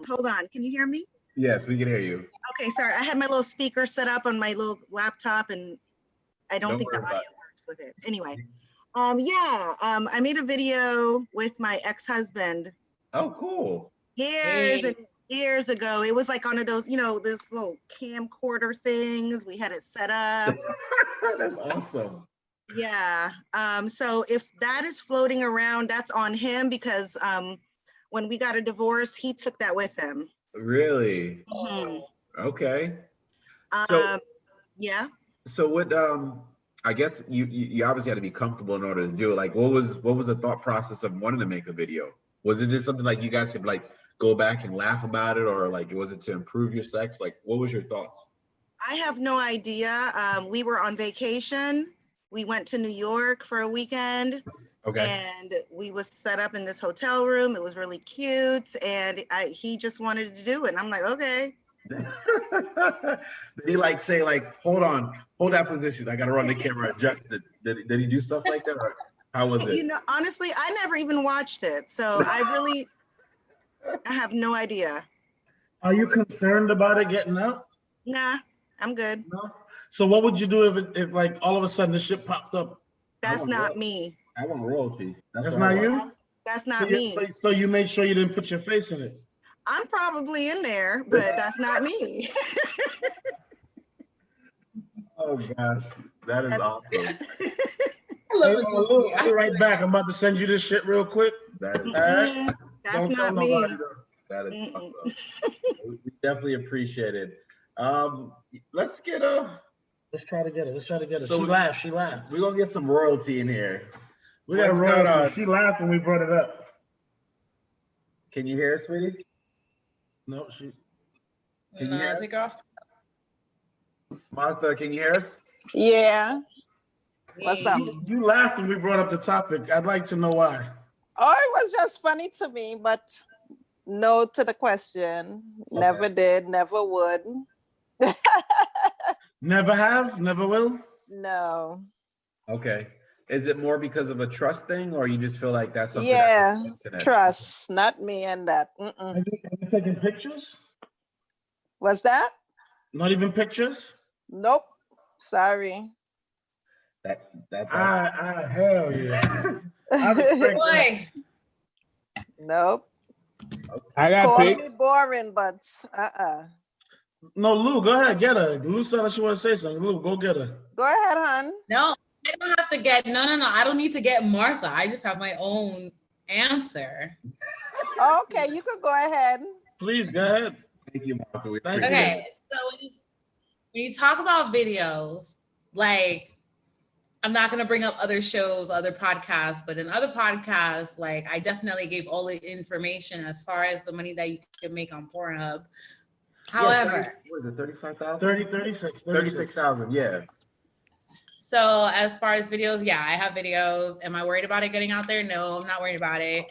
Hold on. Can you hear me? Yes, we can hear you. Okay, sorry. I had my little speaker set up on my little laptop and I don't think the audio works with it. Anyway, I made a video with my ex-husband. Oh, cool. Years and years ago. It was like one of those, you know, this little camcorder things. We had it set up. That's awesome. Yeah. So if that is floating around, that's on him because when we got a divorce, he took that with him. Really? Mhm. Okay. So yeah. So what? I guess you obviously had to be comfortable in order to do it. Like, what was the thought process of wanting to make a video? Was it just something like you guys could like go back and laugh about it, or like was it to improve your sex? Like, what was your thoughts? I have no idea. We were on vacation. We went to New York for a weekend. Okay. And we was set up in this hotel room. It was really cute, and he just wanted to do it. And I'm like, okay. Did he like say like, hold on, hold that position, I gotta run the camera, adjust it? Did he do stuff like that, or how was it? You know, honestly, I never even watched it, so I have no idea. Are you concerned about it getting out? Nah, I'm good. No? So what would you do if like all of a sudden the shit popped up? That's not me. I want royalty. That's not you? That's not me. So you made sure you didn't put your face in it? I'm probably in there, but that's not me. Oh gosh, that is awesome. I'll be right back. I'm about to send you this shit real quick. That is, that's not me. That is awesome. We definitely appreciate it. Let's get Let's try to get it. So she laughed. We're gonna get some royalty in here. We got royalty. She laughed when we brought it up. Can you hear us, sweetie? No, she. Can you hear take us? off. Martha, can you hear us? Yeah. What's up? You laughed when we brought up the topic. I'd like to know why. Oh, it was just funny to me, but no to the question. Okay. Never did, never would. Never have, never will? No. Okay. Is it more because of a trust thing, or you just feel like that's something? Yeah, that's internet? trust, not me and that. Have you taken pictures? What's that? Not even pictures? Nope. Sorry. Hell yeah. I respect that. Nope. I got Call me pics. boring, but No, Lou, go ahead, get her. Lou said she want to say something. Lou, go get her. Go ahead, hon. No, I don't have to get no. I don't need to get Martha. I just have my own answer. Okay, you could go ahead. Please go ahead. Thank you, Martha. We Thank appreciate Okay, so when you talk about videos, like I'm not gonna bring up other shows, other podcasts, but in other podcasts, like I definitely gave all the information as far as the money that you can make on Pornhub. However, what was it 35,000? 36,000. Yeah. so as far as videos, yeah, I have videos. Am I worried about it getting out there? No, I'm not worried about it.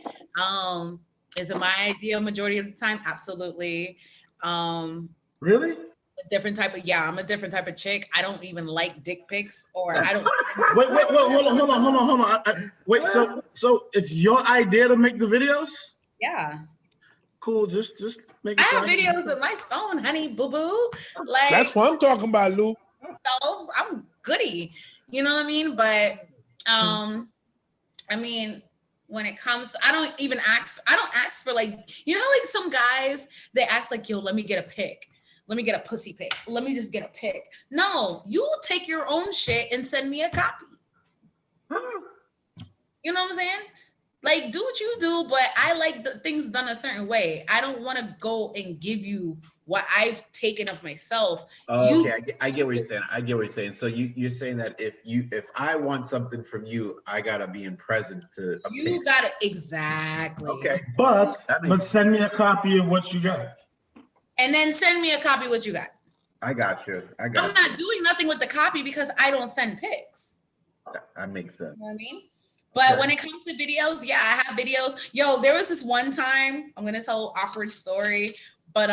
Is it my idea majority of the time? Absolutely. Really? A different type of I'm a different type of chick. I don't even like dick pics, or I don't. Wait, hold on. Wait, so it's your idea to make the videos? Yeah. Cool. Just make I it. have videos on my phone, honey, boo boo. Like That's what I'm talking about, Lou. So I'm goody. You know what I mean? But I mean, when it comes, I don't ask for like, you know how like some guys, they ask like, yo, let me get a pic. Let me get a pussy pic. Let me just get a pic. No, you take your own shit and send me a copy. You know what I'm saying? Like, do what you do, but I like the things done a certain way. I don't want to go and give you what I've taken of myself. Oh, okay, I get what you're saying. So you're saying that if I want something from you, I gotta be in presence to obtain. You got it exactly. Okay, but send me a copy of what you got. And then send me a copy of what you got. I got you. I'm not doing nothing with the copy because I don't send pics. That makes sense. You know what I mean? But when it comes to videos, yeah, I have videos. Yo, there was this one time, I'm gonna tell an awkward story, but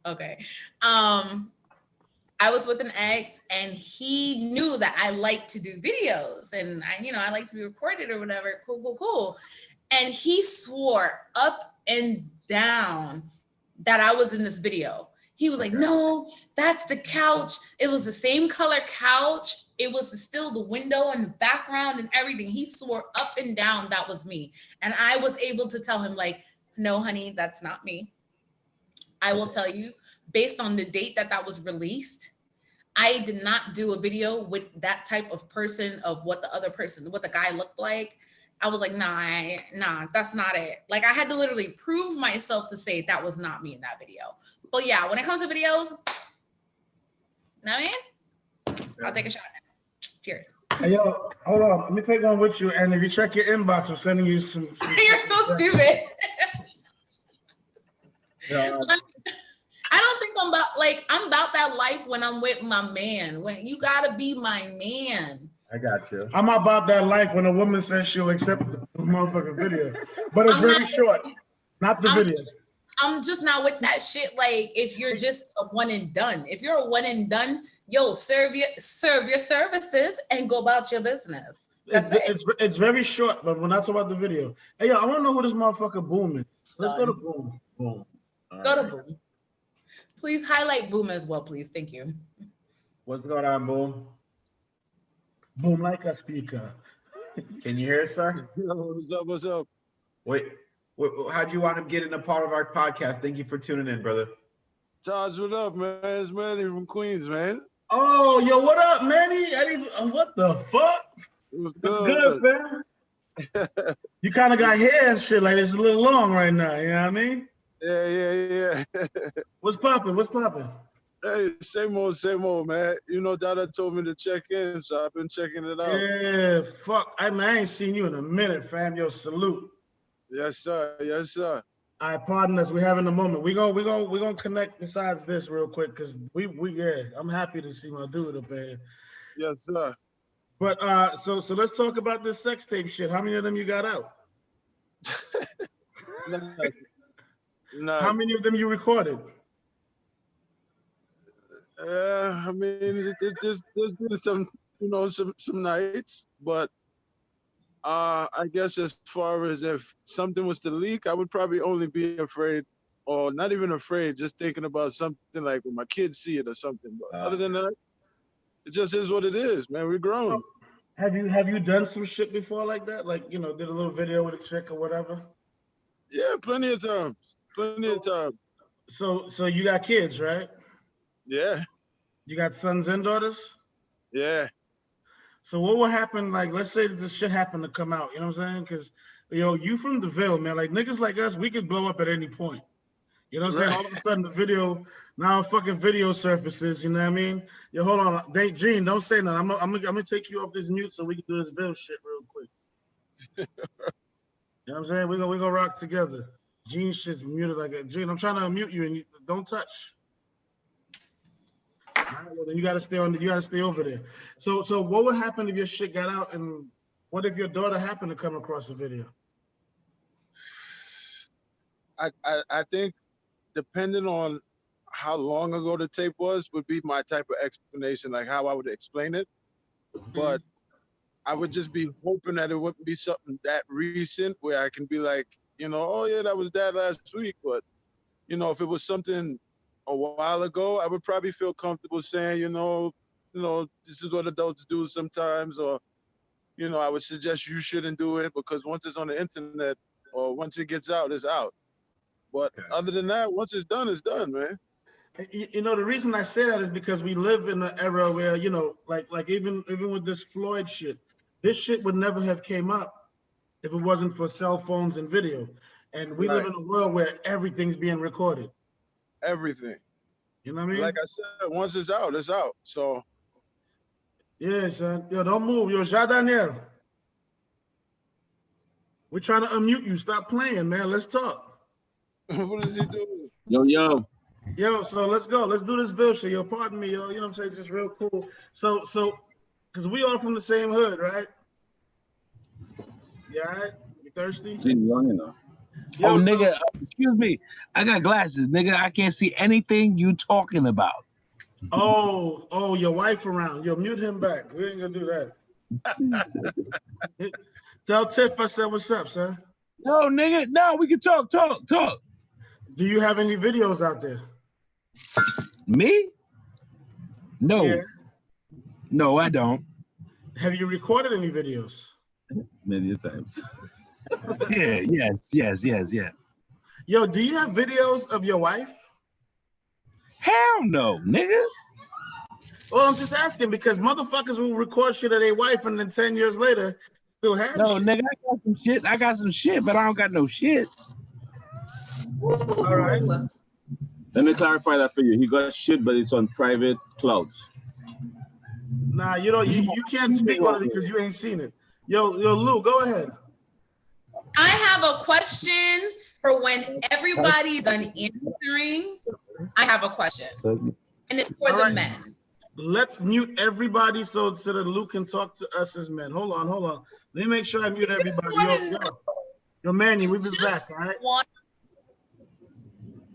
okay. I was with an ex and he knew that I like to do videos and I like to be recorded or whatever. Cool. And he swore up and down that I was in this video. He was like, no, that's the couch. It was the same color couch. It was still the window and the background and everything. He swore up and down that was me. And I was able to tell him like, no, honey, that's not me. I will tell you, based on the date that was released, I did not do a video with that type of person of what the guy looked like. I was like, nah, that's not it. Like I had to literally prove myself to say that was not me in that video. But yeah, when it comes to videos, I'll take a shot. Cheers. Hey, yo, hold on. Let me take one with you. And if you check your inbox, I'm sending you some You're so stupid. Yeah. I don't think I'm about that life when I'm with my man. When you gotta be my man. I got you. I'm about that life when a woman says she'll accept the motherfucking video. But it's very short. Not the video. I'm just not with that shit. Like if you're just a one and done. If you're a one and done, yo, serve your services and go about your business. It's very short, but we're not talking about the video. Hey, yo, I want to know who this motherfucker Boom is. Let's go to Boom. Go to Boom. Please highlight Boom as well, please. Thank you. What's going on, Boom? Boom like a speaker. Can you hear us, sir? What's up? Wait, how'd you want to get in a part of our podcast? Thank you for tuning in, brother. Taj, what up, man? It's Manny from Queens, man. Oh, yo, what up, Manny? What the fuck? What's good, man? You kind of got hair and shit. Like it's a little long right now. You know what I mean? Yeah. What's poppin'? Hey, same old, man. You know, Dada told me to check in, so I've been checking it out. Yeah, fuck. I ain't seen you in a minute, fam. Yo, salute. Yes, sir. All right, pardon us. We having a moment. We gonna connect besides this real quick because I'm happy to see my dude up there. Yes, sir. But so let's talk about this sex tape shit. How many of them you got out? No. How many of them you recorded? I mean, there's been some nights, but I guess as far as if something was to leak, I would probably only be afraid, or not even afraid, just thinking about something like when my kids see it or something. But other than that, it just is what it is, man. We're grown. Have you done some shit before like that? Like, did a little video with a chick or whatever? Yeah, plenty of times. So you got kids, right? Yeah. You got sons and daughters? Yeah. So what will happen? Like, let's say that this shit happened to come out. You know what I'm saying? Because you from the Ville, man. Like niggas like us, we could blow up at any point. You know what I'm saying? Right. All of a sudden, the video now fucking video surfaces. You know what I mean? Yo, hold on, Gene, don't say nothing. I'm gonna take you off this mute so we can do this Ville shit real quick. You know what I'm saying? We gonna rock together. Gene shit's muted like a Gene. I'm trying to unmute you and you don't touch. All right, well, then you gotta stay over there. So what would happen if your shit got out, and what if your daughter happened to come across the video? I think depending on how long ago the tape was would be my type of explanation, like how I would explain it. But I would just be hoping that it wouldn't be something that recent where I can be like, oh yeah, that was that last week. But if it was something a while ago, I would probably feel comfortable saying, this is what adults do sometimes, or I would suggest you shouldn't do it, because once it's on the internet or once it gets out, it's out. But other than that, once it's done, man. The reason I say that is because we live in an era where, like even with this Floyd shit, this shit would never have came up if it wasn't for cell phones and video. And we live in a world where everything's being recorded. Everything. You know what I mean? Like I said, once it's out, it's out. So. Yeah, son. Yo, don't move. Yo, Jean Daniel. We're trying to unmute you. Stop playing, man. Let's talk. What is he doing? Yo. Yo, so let's go. Let's do this Ville shit. Yo, pardon me, yo. You know what I'm saying? Just real cool. So, because we all from the same hood, right? Yeah, all right? You thirsty? Yo, Yo, nigga, excuse me. I got glasses, nigga. I can't see anything you talking about. Oh, your wife around. Yo, mute him back. We ain't gonna do that. Tell Tiff I said what's up, son. No, nigga. No, we can talk. Do you have any videos out there? Me? No. Yeah. No, I don't. Have you recorded any videos? Many times. Yeah, yes. Yo, do you have videos of your wife? Hell no, nigga. Well, I'm just asking because motherfuckers will record shit of their wife and then 10 years later still have No, shit. nigga, I got some shit, but I don't got no shit. All right. Let me clarify that for you. He got shit, but it's on private clouds. Nah, you can't speak on it because you ain't seen it. Yo, Lou, go ahead. I have a question for when everybody's done answering. I have a question, and it's for the men. Let's mute everybody so that Lou can talk to us as men. Hold on. Let me make sure I mute everybody. Yo, Manny, we'll be back, all right?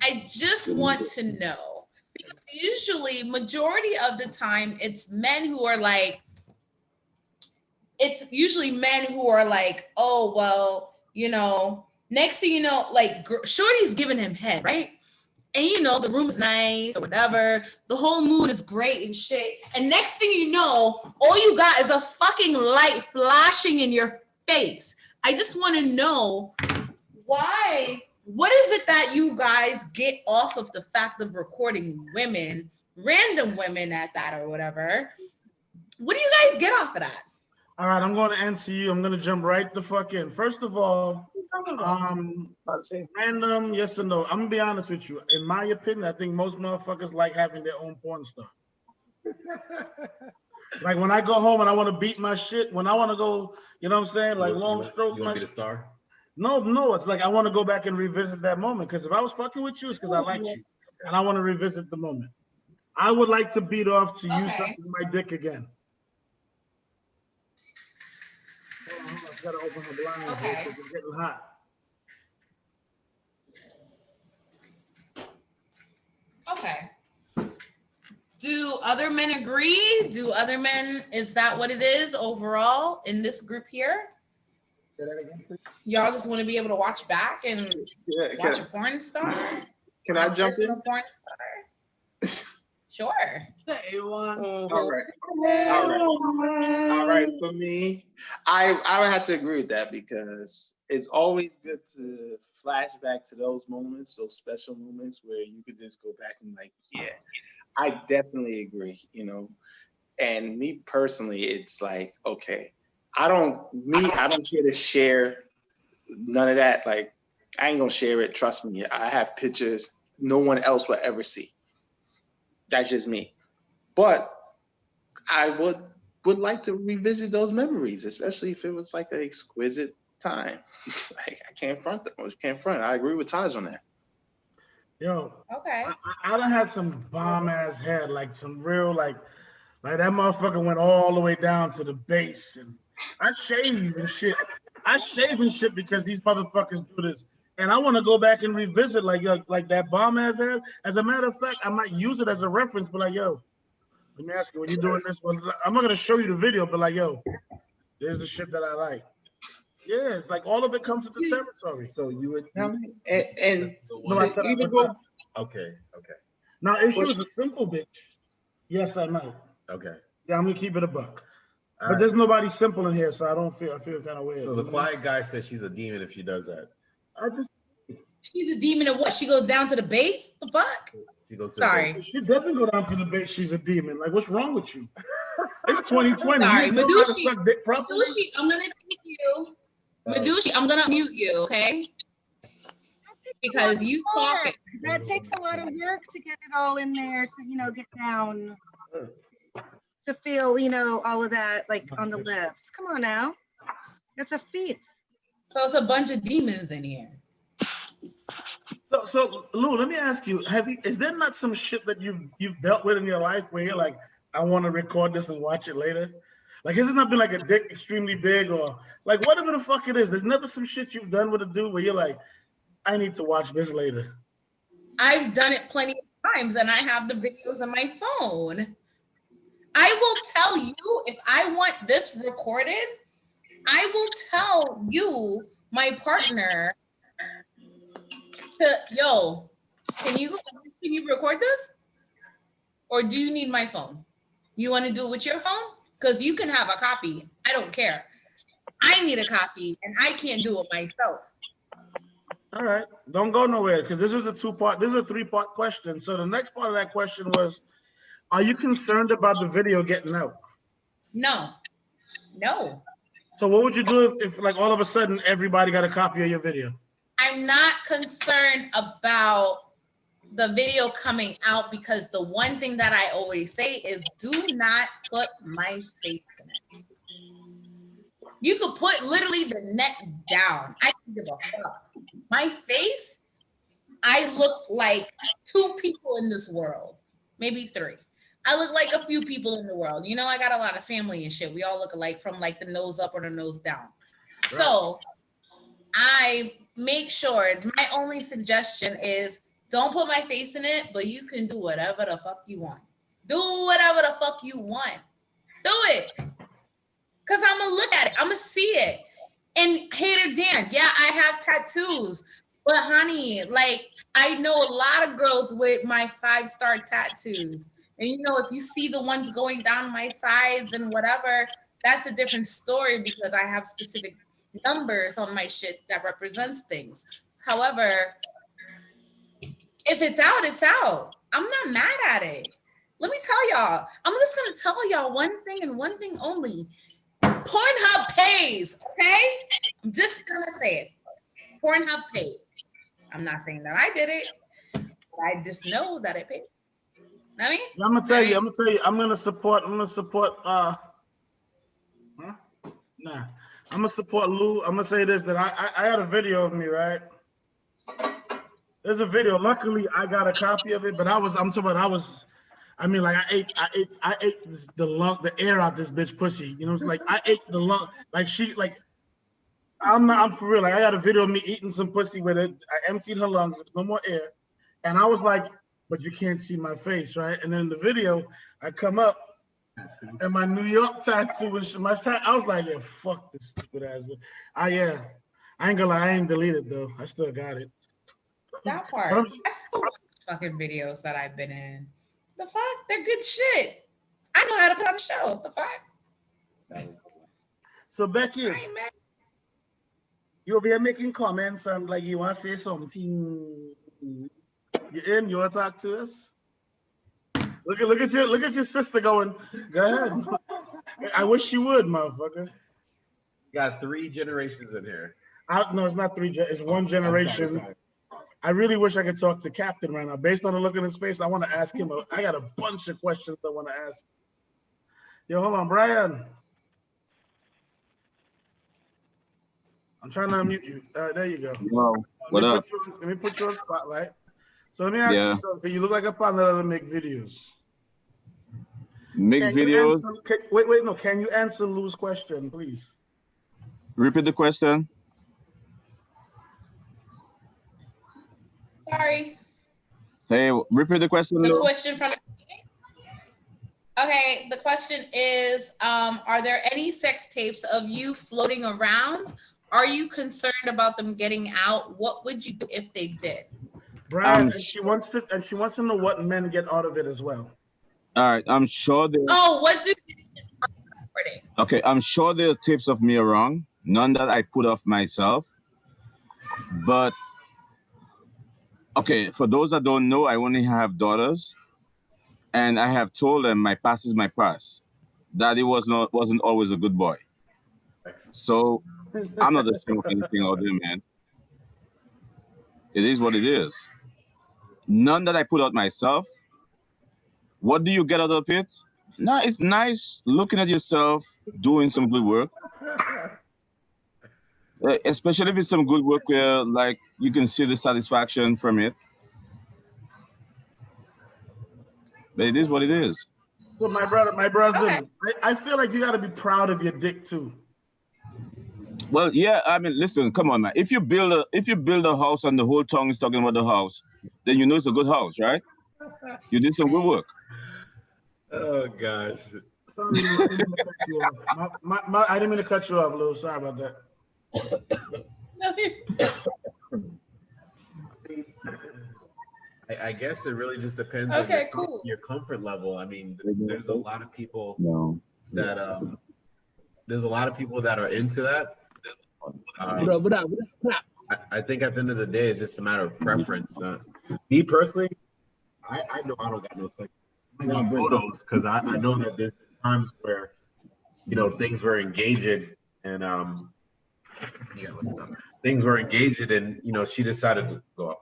I just want to know, because usually majority of the time it's men who are like, oh, well, next thing you know, like Shorty's giving him head, right? And the room is nice or whatever. The whole mood is great and shit. And next thing you know, all you got is a fucking light flashing in your face. I just want to know why. What is it that you guys get off of the fact of recording women, random women at that or whatever? What do you guys get off of that? All right, I'm going to answer you. I'm going to jump right the fuck in. First of all, random, yes or no. I'm going to be honest with you. In my opinion, I think most motherfuckers like having their own porn star. Like when I go home and I want to beat my shit, when I want to go, you know what I'm saying? Like long stroke. You want to be the star? No, it's like I want to go back and revisit that moment. Because if I was fucking with you, it's because I like you. And I want to revisit the moment. I would like to beat off to you sucking my dick again. I gotta open the blinds here because it's getting hot. Okay. Do other men agree? Is that what it is overall in this group here? Y'all just want to be able to watch back and watch a porn star? Can I jump in? Porn star? Sure. All right. For me, I would have to agree with that because it's always good to flash back to those moments, those special moments where you could just go back and like, yeah, I definitely agree. And me personally, it's like, okay, I don't care to share none of that. Like, I ain't gonna share it. Trust me. I have pictures no one else will ever see. That's just me. But I would like to revisit those memories, especially if it was like an exquisite time. Like, I can't front them. I can't front. I agree with Taj on that. Yo, okay. I done had some bomb ass head, like some real like that motherfucker went all the way down to the base, and I shave and shit. I shave and shit because these motherfuckers do this, and I want to go back and revisit like that bomb ass head. As a matter of fact, I might use it as a reference, but like, yo, let me ask you, when you're doing this, well, I'm not gonna show you the video, but like, yo, there's the shit that I like. Yeah, it's like all of it comes with the territory. So you would, and no, I said either I go. Okay. Now, if she was a simple bitch, yes, I might. Okay. Yeah, I'm gonna keep it a buck. All But right. there's nobody simple in here, so I feel kind of weird. So the quiet guy says she's a demon if she does that. She's a demon of what? She goes down to the base? The fuck? She goes. Sorry. She doesn't go down to the base. She's a demon. Like, what's wrong with you? It's 2020. Sorry, You know how to Medushi. suck dick properly? Medushi, I'm gonna take you. Medushi, I'm gonna mute you, okay? Because you talking. That takes a lot of work to get it all in there to, get down, to feel, all of that, like on the lips. Come on now. That's a feat. So it's a bunch of demons in here. So Lou, let me ask you, is there not some shit that you've dealt with in your life where you're like, I want to record this and watch it later? Like, has it not been like a dick extremely big or like whatever the fuck it is? There's never some shit you've done with a dude where you're like, I need to watch this later. I've done it plenty of times and I have the videos on my phone. I will tell you if I want this recorded, I will tell you, my partner, can you record this? Or do you need my phone? You want to do it with your phone? Because you can have a copy. I don't care. I need a copy and I can't do it myself. All right, don't go nowhere because this is a three-part question. So the next part of that question was, are you concerned about the video getting out? No. So what would you do if like all of a sudden everybody got a copy of your video? I'm not concerned about the video coming out because the one thing that I always say is do not put my face in it. You could put literally the neck down. I don't give a fuck. My face, I look like 2 people in this world, maybe 3. I look like a few people in the world. I got a lot of family and shit. We all look alike from like the nose up or the nose down. Right. So I make sure, my only suggestion is don't put my face in it, but you can do whatever the fuck you want. Do whatever the fuck you want. Do it. Because I'm going to look at it. I'm going to see it. And Hater Dan, yeah, I have tattoos. But honey, like, I know a lot of girls with my 5-star tattoos. And if you see the ones going down my sides and whatever, that's a different story because I have specific numbers on my shit that represents things. However, if it's out, it's out. I'm not mad at it. Let me tell y'all, I'm just going to tell y'all one thing and one thing only. Pornhub pays, okay? I'm just going to say it. Pornhub pays. I'm not saying that I did it, but I just know that it pays. I mean, I'm gonna tell you, I'm gonna support Lou. I'm gonna say this, that I had a video of me, right? There's a video. Luckily, I got a copy of it, but I ate the air out this bitch pussy. It's like I ate the lung, I'm for real. Like, I got a video of me eating some pussy with it. I emptied her lungs, there's no more air. And I was like, but you can't see my face, right? And then in the video, I come up and my New York tattoo, I was like, yeah, fuck this stupid ass. I ain't gonna lie, I ain't deleted though. I still got it. That part. I still watch fucking videos that I've been in. The fuck? They're good shit. I know how to put on a show. The fuck? So Becky, you over here making comments and like you want to say something. You in? You want to talk to us? Look at your sister going. Go ahead. I wish she would, motherfucker. Got 3 generations in here. No, it's not 3. It's 1 generation. Sorry. I really wish I could talk to Captain right now. Based on the look in his face, I want to ask him. I got a bunch of questions I want to ask. Yo, hold on, Brian. I'm trying to unmute you. There you go. Yo, what up? Let me put you on spotlight. So let me ask you something. You look like a partner that'll make videos. Make videos? Wait, no. Can you answer Lou's question, please? Repeat the question. Sorry. Hey, repeat the question. The Lou. question from. Okay, the question is, are there any sex tapes of you floating around? Are you concerned about them getting out? What would you do if they did? Brian, and she wants to know what men get out of it as well. All right, I'm sure there. Oh, what do? Okay, I'm sure there are tapes of me around. None that I put off myself. But okay, for those that don't know, I only have daughters, and I have told them my past is my past. Daddy wasn't always a good boy, so I'm not ashamed of anything out there, man. It is what it is. None that I put out myself. What do you get out of it? No, it's nice looking at yourself doing some good work. Especially if it's some good work where like you can see the satisfaction from it. But it is what it is. So my brother, I feel like you got to be proud of your dick too. Well, yeah, I mean, listen, come on, man. If you build a house and the whole town is talking about the house, then you know it's a good house, right? You did some good work. Oh gosh. I didn't mean to cut you off, Lou. Sorry about that. I guess it really just depends on your comfort level. I mean, there's a lot of people that there's a lot of people that are into that. I think at the end of the day, it's just a matter of preference. Me personally, I know I don't got no sex. I got photos because I know that there's times where things were engaging and things were engaging and she decided to go up.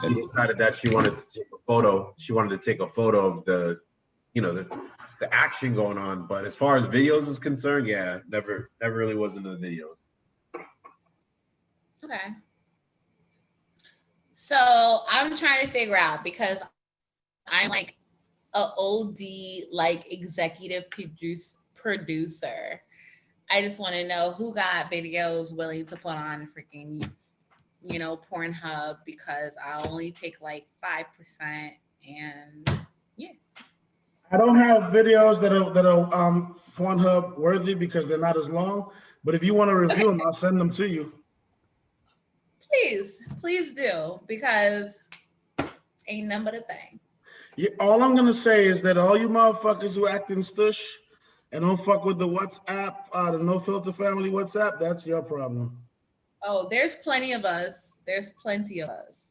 She decided that she wanted to take a photo. She wanted to take a photo of the action going on. But as far as videos is concerned, yeah, never really was into the videos. Okay. So I'm trying to figure out because I'm like a OD like executive producer. I just want to know who got videos willing to put on freaking Pornhub because I only take like 5% and yeah. I don't have videos that are Pornhub worthy because they're not as long. But if you want to review them, I'll send them to you. Please do because ain't nothing but a thing. Yeah, all I'm gonna say is that all you motherfuckers who acting stush and don't fuck with the WhatsApp, the No Filter Family WhatsApp, that's your problem. Oh, there's plenty of us. There's plenty of us.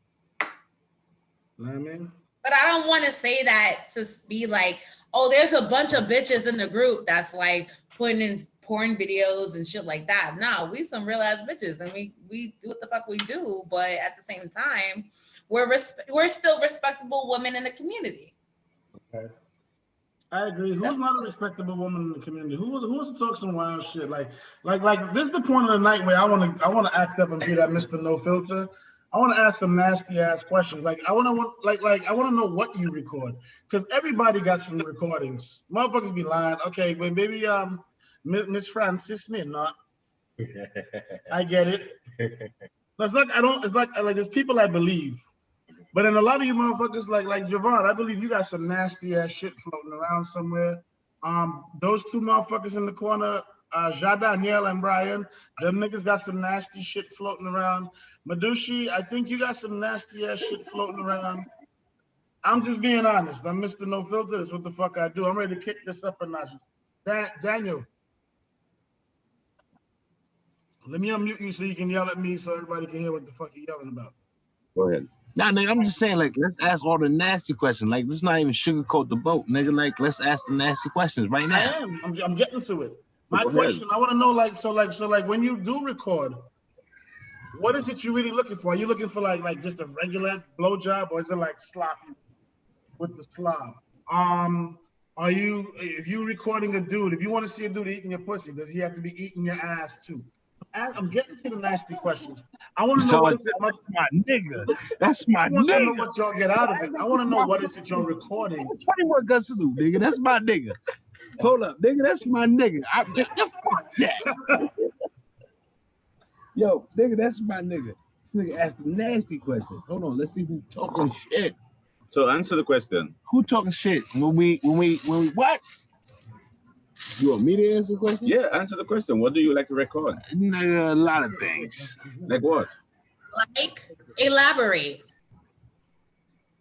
You know what I mean? But I don't want to say that to be like, oh, there's a bunch of bitches in the group that's like putting in porn videos and shit like that. No, we some real ass bitches and we do what the fuck we do. But at the same time, we're still respectable women in the community. Okay. I agree. Who's not a respectable woman in the community? Who wants to talk some wild shit? Like this is the point of the night where I want to act up and be that Mr. No Filter. I want to ask some nasty ass questions. Like I want to know what you record because everybody got some recordings. Motherfuckers be lying. Okay, but maybe Miss Francis Smith not. I get it. It's like there's people I believe. But in a lot of you motherfuckers, like Javon, I believe you got some nasty ass shit floating around somewhere. Those two motherfuckers in the corner, Danielle and Brian, them niggas got some nasty shit floating around. Madushi, I think you got some nasty ass shit floating around. I'm just being honest. I'm Mr. No Filter. That's what the fuck I do. I'm ready to kick this up a notch. Daniel, let me unmute you so you can yell at me so everybody can hear what the fuck you're yelling about. Go ahead. Nah, nigga, I'm just saying, like, let's ask all the nasty questions. Like, let's not even sugarcoat the boat, nigga. Like, let's ask the nasty questions right I now. am. I'm getting to it. My Go ahead. question, I want to know, like, so when you do record, what is it you really looking for? Are you looking for like just a regular blowjob, or is it like sloppy with the slob? Are you, if you recording a dude, if you want to see a dude eating your pussy, does he have to be eating your ass too? I'm getting to the nasty questions. I want to know what is it. That's my nigga. That's my I want to know nigga. what y'all get out of it. I want to know what is it you're recording. 21 Gun Salute, nigga. That's my nigga. Hold up, nigga. That's my nigga. Fuck that. Yo, nigga, that's my nigga. This nigga asked the nasty questions. Hold on, let's see who talking shit. So answer the question. Who talking shit? When we what? You want me to answer the question? Yeah, answer the question. What do you like to record? Nigga, a lot of things. Like what? Like, elaborate.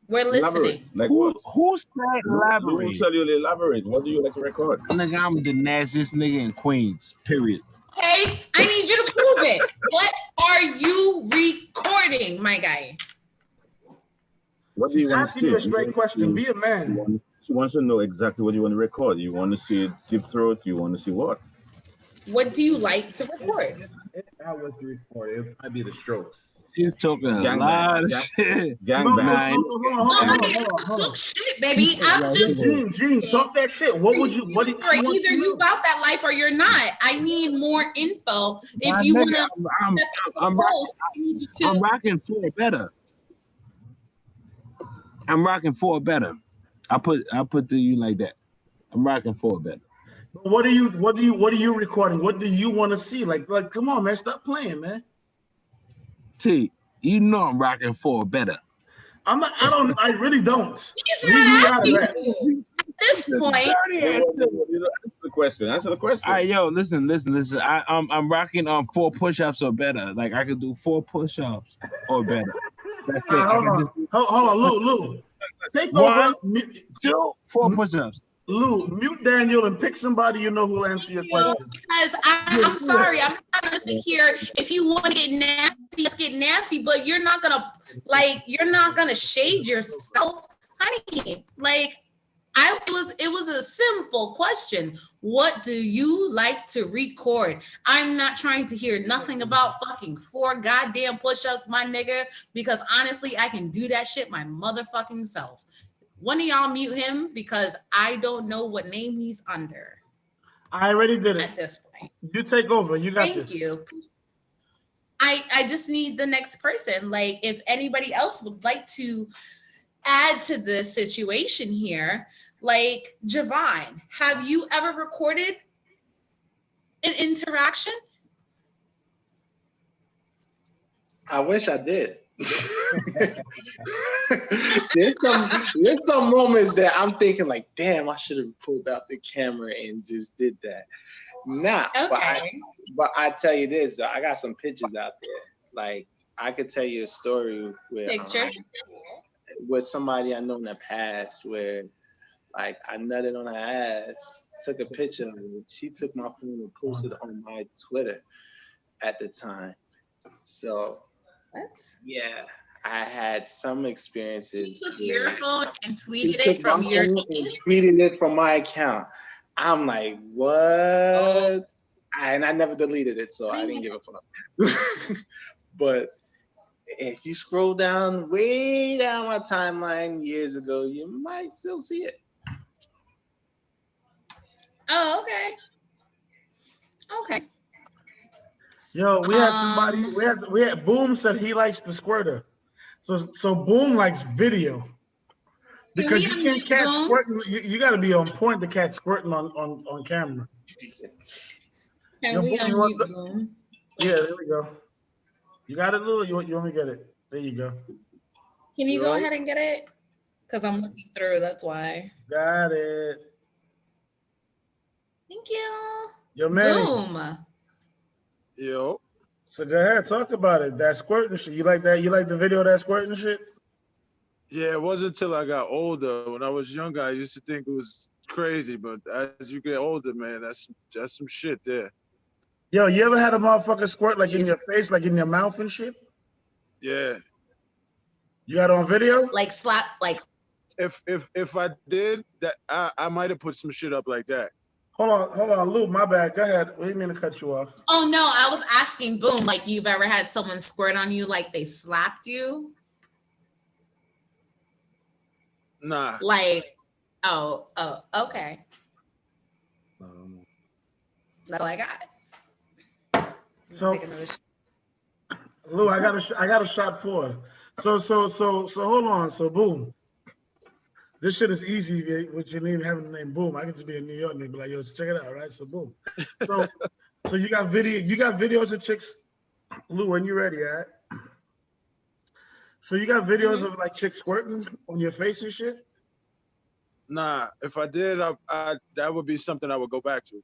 We're listening. Elaborate. Like what? Who said elaborate? Who tell you to elaborate? What do you like to record? Nigga, I'm the nastiest nigga in Queens. Period. Okay, I need you to prove it. What are you recording, my guy? What do you want to Asking see? you a straight question. Be a man. She wants to know exactly what you want to record. You want to see deep throat? You want to see what? What do you like to record? If I was to record, it would probably be the Strokes. She's talking a Gang lot bang. of Gang- shit. Gangbang. Hold on. Shit, baby. I'm just Gene, talk that shit. What would you? What do Or either you about that life or you're not. I need more info. If My you nigga, want to, I'm rocking for better. I'm rocking for better. I put to you like that. I'm rocking for better. What are you recording? What do you want to see? Like, come on, man, stop playing, man. T, you know I'm rocking for better. I really don't. He's not asking you. At this point, Answer the question. Answer the question. All right, yo, listen. I'm rocking 4 push-ups or better. Like I could do 4 push-ups or better. That's it. Hold on, Lou. Take 1, over. 2, 4 push-ups. Lou, mute Daniel and pick somebody you know who will answer your question. because I'm sorry, I'm not gonna sit here. If you want to get nasty, let's get nasty. But you're not gonna shade yourself, honey. Like it was a simple question. What do you like to record? I'm not trying to hear nothing about fucking 4 goddamn push-ups, my nigga, because honestly, I can do that shit my motherfucking self. One of y'all mute him because I don't know what name he's under. I already did it. At this point. You take over. You got this. Thank you. I just need the next person. Like if anybody else would like to add to the situation here, like Javon, have you ever recorded an interaction? I wish I did. there's some moments that I'm thinking like, damn, I should have pulled out the camera and just did that. Nah, okay. but I tell you this, though, I got some pictures out there. Like I could tell you a story where with somebody I know in the past where like I nutted on her ass, took a picture of it. She took my phone and posted it on my Twitter at the time. So yeah, I had some experiences. You took your phone and tweeted it from your tweeted it from my account. I'm like, what? And I never deleted it, so I didn't give a fuck. But if you scroll down, way down my timeline years ago, you might still see it. Oh, okay. Okay. Yo, we had somebody. We had Boom said he likes the squirter. So Boom likes video because you can't catch squirting. You got to be on point to catch squirting on camera. Can we unmute Boom? Yeah, there we go. You got it, Lou? You want me to get it? There you go. Can you go ahead and get it? Because I'm looking through. That's why. Got it. Thank you. Yo, man. Boom. Yo. So go ahead, talk about it. That squirting shit. You like that? You like the video of that squirting shit? Yeah, it wasn't until I got older. When I was younger, I used to think it was crazy, but as you get older, man, that's some shit there. Yo, you ever had a motherfucker squirt like in your face, like in your mouth and shit? Yeah. You got it on video? Like slap, like. If I did that, I might have put some shit up like that. Hold on, Lou. My bad. Go ahead. We didn't mean to cut you off. Oh no, I was asking Boom, like you've ever had someone squirt on you like they slapped you? Nah. Like, oh, okay. That's all I got. So, Lou, I got a shot poured. So hold on. So Boom. This shit is easy with your name having the name Boom. I can just be in New York and be like, yo, check it out, right? So Boom. So you got videos of chicks, Lou, when you ready, all right? So you got videos of like chicks squirting on your face and shit? Nah, if I did, I that would be something I would go back to.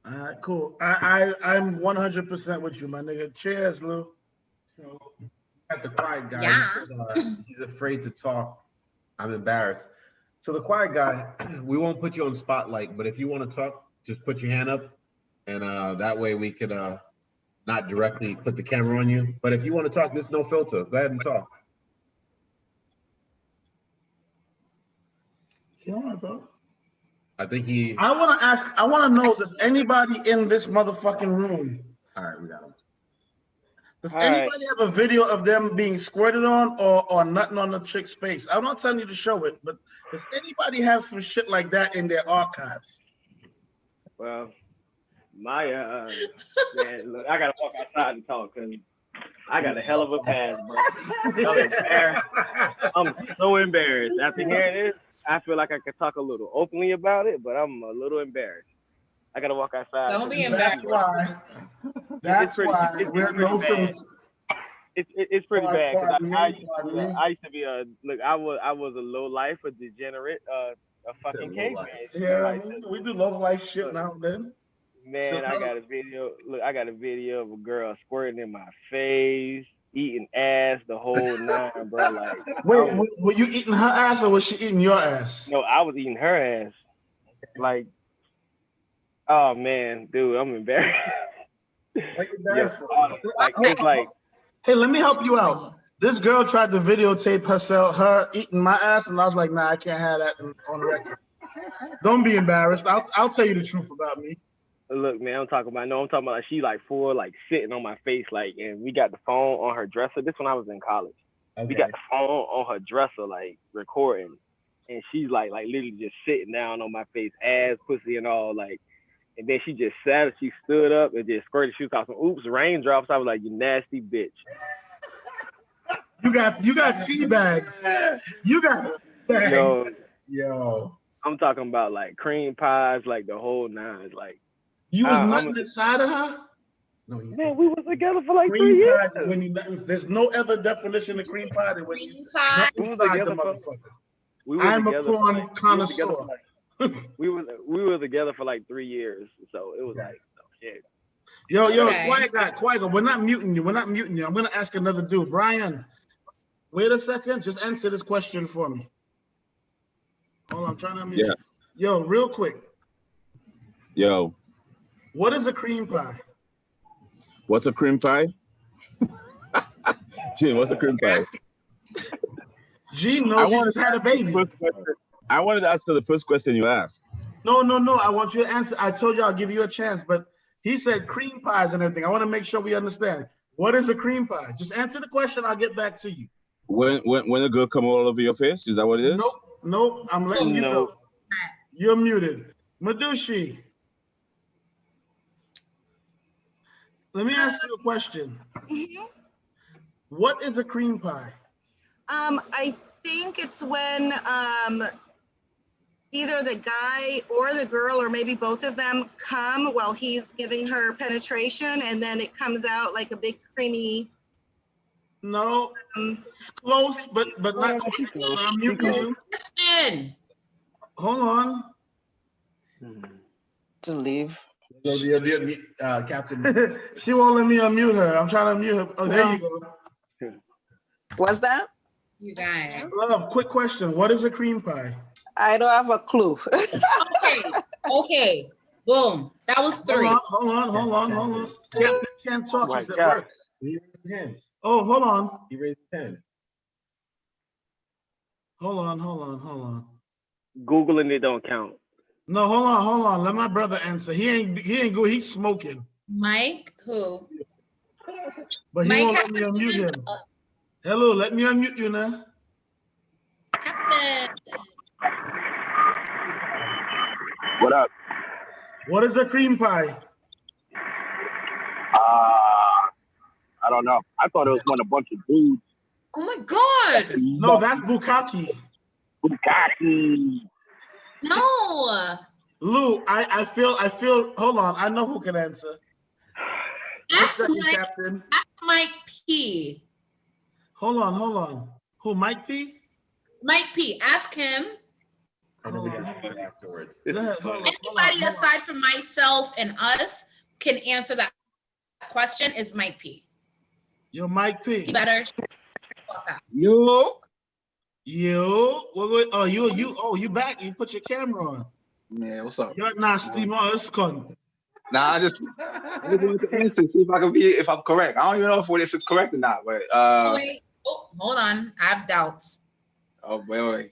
All right, cool. I'm 100% with you, my nigga. Cheers, Lou. So got the quiet guy. Yeah. He said, he's afraid to talk. I'm embarrassed. So the quiet guy, we won't put you on spotlight, but if you want to talk, just put your hand up, and that way we could not directly put the camera on you. But if you want to talk, there's no filter. Go ahead and talk. I think he. I want to know, does anybody in this motherfucking room? All right, we got him. Does anybody have a video of them being squirted on or nothing on the chick's face? I'm not telling you to show it, but does anybody have some shit like that in their archives? Well, my man, look, I gotta walk outside and talk because I got a hell of a past, bro. I'm embarrassed. I'm so embarrassed. After hearing this, I feel like I could talk a little openly about it, but I'm a little embarrassed. I gotta walk outside. Don't be embarrassed. That's why we're no filter. It's pretty bad because I used to be a I was a low life, a degenerate, a fucking caveman. Yeah, we do low life shit now and then. Man, I got a video. Look, I got a video of a girl squirting in my face, eating ass, the whole nine, bro. Like, wait, were you eating her ass or was she eating your ass? No, I was eating her ass. Like, oh man, dude, I'm embarrassed. Hey, let me help you out. This girl tried to videotape her eating my ass, and I was like, nah, I can't have that on record. Don't be embarrassed. I'll tell you the truth about me. Look, man, I'm talking about like she like sitting on my face, like, and we got the phone on her dresser. This when I was in college. Okay. We got the phone on her dresser, like recording, and she's like literally just sitting down on my face, ass, pussy, and all, like. And then she just sat, she stood up and just squirted. She was talking, oops, raindrops. I was like, you nasty bitch. You got teabag. You got teabag. Yo. I'm talking about like cream pies, like the whole nine. Like, you was nothing inside of her? No, man, we was together for like cream 3 years. Pie when there's no other definition of cream pie than when you inside the motherfucker. I'm a porn connoisseur. We were together for like 3 years, so it was like, oh shit. Yo, quiet guy. We're not muting you. I'm gonna ask another dude. Brian, wait a second. Just answer this question for me. Hold on, I'm trying to unmute you. Yo, real quick. Yo. What is a cream pie? What's a cream pie? Jim, what's a cream pie? Gene knows she just had a baby. I wanted to answer the first question you asked. No. I want you to answer. I told you I'll give you a chance, but he said cream pies and everything. I want to make sure we understand. What is a cream pie? Just answer the question. I'll get back to you. When a girl come all over your face, is that what it is? Nope. I'm letting you know. You're muted. Madushi. Let me ask you a question. What is a cream pie? I think it's when either the guy or the girl, or maybe both of them, come while he's giving her penetration, and then it comes out like a big creamy. No, it's close, but not. I'm muting you. Hold on. To leave. Captain. She won't let me unmute her. I'm trying to unmute her. Oh, there you go. What's that? You got it. Love, quick question. What is a cream pie? I don't have a clue. Okay. Boom. That was 3. Hold on. Captain can't talk. He's at work. He raised his hand. Oh, hold on. He raised his hand. Hold on. Googling it don't count. No, hold on. Let my brother answer. He ain't good. He's smoking. Mike, who? But he Mike won't let me unmute him. Hello, let me unmute you now. Captain. What up? What is a cream pie? I don't know. I thought it was when a bunch of dudes. Oh my God. No, that's bukkake. Bukkake. No. Lou, I feel. Hold on, I know who can answer. Ask Mike, Captain. Ask Mike P. Hold on. Who, Mike P? Mike P. Ask him. And then we got to afterwards. Anybody aside from myself and us can answer that question is Mike P. Yo, Mike P. You better fuck up. Yo. Oh, you back? You put your camera on. Yeah, what's up? You're nasty, con. Nah, I just wanted to answer, see if I'm correct. I don't even know if it's correct or not, but wait. Oh, hold on. I have doubts. Oh wait.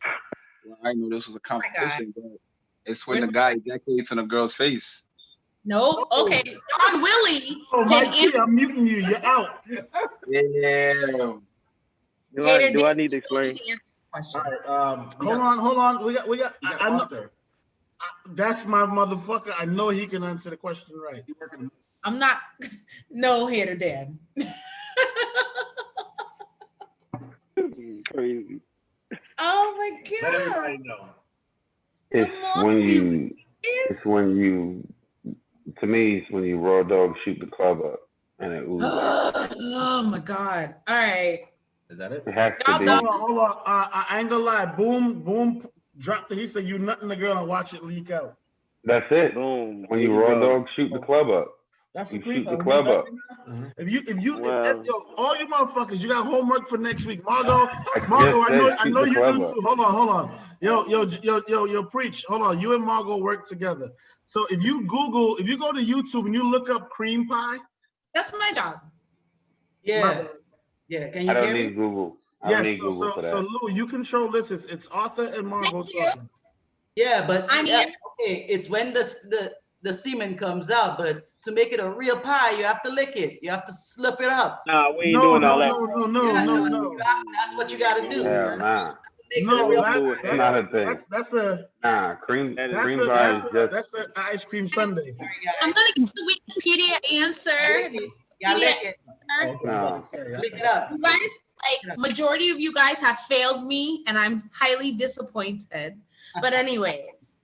Well, I know this was a competition, but it's when the guy ejaculates on a girl's face. No, okay. John Willie. Oh, Mike P, I'm muting you. You're out. Yeah. Do I need to explain? All right, hold on. We got. I know, that's my motherfucker. I know he can answer the question right. I'm not. No, Hater Dan. Crazy. Oh my God. Let everybody know. It's when you. To me, it's when you raw dog shoot the club up and it oozes. Oh my God. All right. Is that it? It has to be. Hold on. I ain't gonna lie. Boom dropped it. He said you nutting the girl and watch it leak out. That's it. Boom. When you raw dog shoot the club up. That's you the shoot the club up. If all you motherfuckers, you got homework for next week. Margo, I know you do too. Hold on. Yo, preach. Hold on. You and Margo work together. So if you go to YouTube and you look up cream pie. That's my job. Yeah. Yeah. Can you I don't need Google. I don't need Google for that. So Lou, you control this. It's Arthur and Margo talking. Yeah, but okay, it's when the semen comes out, but to make it a real pie, you have to lick it. You have to slurp it up. Nah, we ain't doing all that. No. That's what you got to do. Yeah, nah. That's not a thing. That's cream pie is just. That's an ice cream sundae. I'm gonna give the Wikipedia answer. Yeah, lick it. Lick it up. You guys, majority of you guys have failed me, and I'm highly disappointed. But anyways,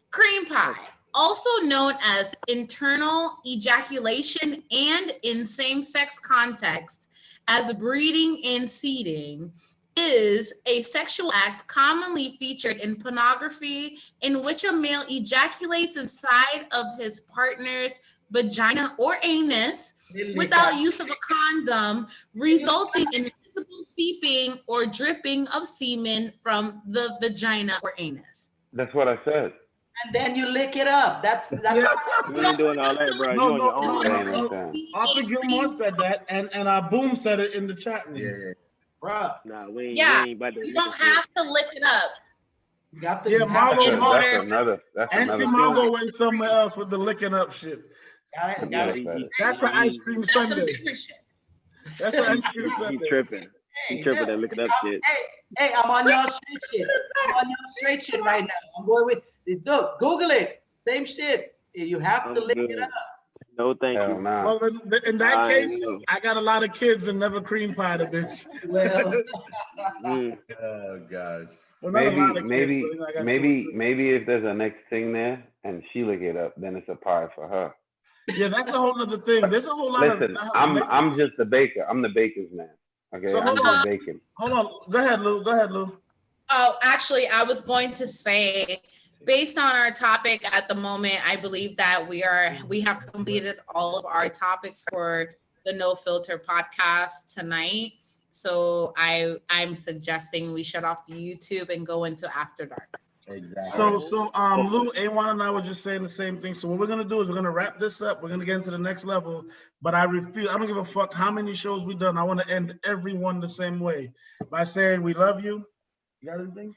cream pie, also known as internal ejaculation and in same-sex context as breeding and seeding, is a sexual act commonly featured in pornography in which a male ejaculates inside of his partner's vagina or anus without use of a condom, resulting in visible seeping or dripping of semen from the vagina or anus. That's what I said. And then you lick it up. That's we ain't doing all that, bro. No. Arthur Gilmore said that, and Boom said it in the chat room. Yeah. Bro. Nah, we ain't about to. You don't have to lick it up. You have to. Margo. That's Margo went somewhere else with the licking up shit. That's an ice cream sundae. That's an ice cream sundae. He tripping. He tripping and looking up shit. Hey, I'm on your straight shit. Right now. I'm going with look, Google it. Same shit. You have to lick it up. No, thank you. Well, in that case, I got a lot of kids and never cream pied a bitch. Well, oh gosh. Well, maybe if there's a next thing there and she lick it up, then it's a pie for her. Yeah, that's a whole other thing. There's a whole lot of. Listen, I'm just the baker. I'm the baker's man. Okay, so I'm just baking. Hold on. Go ahead, Lou. Oh, actually, I was going to say, based on our topic at the moment, I believe that we have completed all of our topics for the No Filter podcast tonight. So I'm suggesting we shut off the YouTube and go into After Dark. Exactly. So Lou, A1 and I were just saying the same thing. So what we're gonna do is we're gonna wrap this up. We're gonna get into the next level. But I refuse. I don't give a fuck how many shows we've done. I want to end every one the same way by saying we love you. You got anything?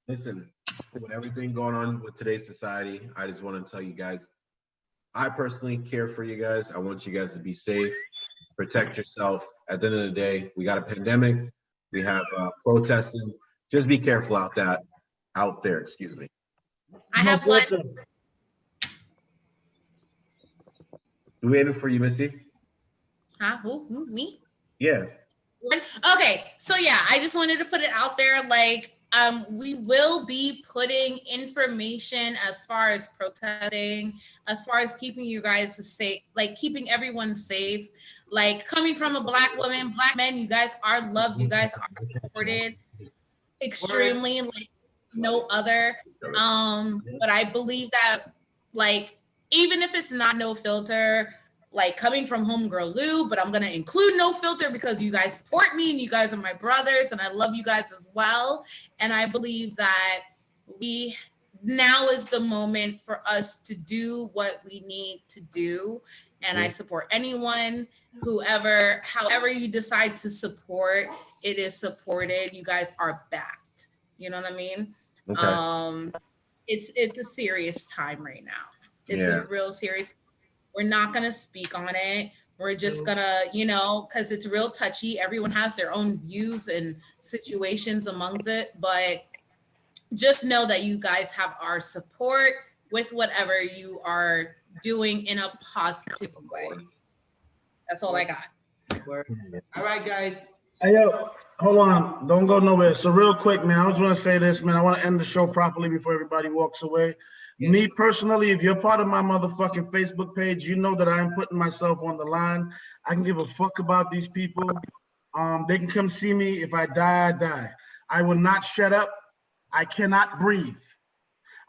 Listen, with everything going on with today's society, I just want to tell you guys, I personally care for you guys. I want you guys to be safe, protect yourself. At the end of the day, we got a pandemic. We have protesting. Just be careful out there. Excuse me. I have one. We waiting for you, Missy. Huh? Who? Me? Yeah. Okay, so yeah, I just wanted to put it out there. Like, we will be putting information as far as protesting, as far as keeping you guys safe, like keeping everyone safe. Like, coming from a Black woman, Black men, you guys are loved, you guys are supported extremely, like no other. But I believe that, like, even if it's not No Filter, like coming from Homegirl Lou, but I'm gonna include No Filter because you guys support me and you guys are my brothers and I love you guys as well. And I believe that now is the moment for us to do what we need to do. And I support anyone, whoever, however you decide to support, it is supported. You guys are backed. You know what I mean? Okay. It's a serious time right now. It's a real serious. We're not going to speak on it. We're just going to, because it's real touchy. Everyone has their own views and situations amongst it. But just know that you guys have our support with whatever you are doing in a positive way. That's all I got. All right, guys. Hey, yo, hold on. Don't go nowhere. So real quick, man, I just want to say this, man. I want to end the show properly before everybody walks away. Me personally, if you're part of my motherfucking Facebook page, you know that I am putting myself on the line. I can give a fuck about these people. They can come see me. If I die, I die. I will not shut up. I cannot breathe.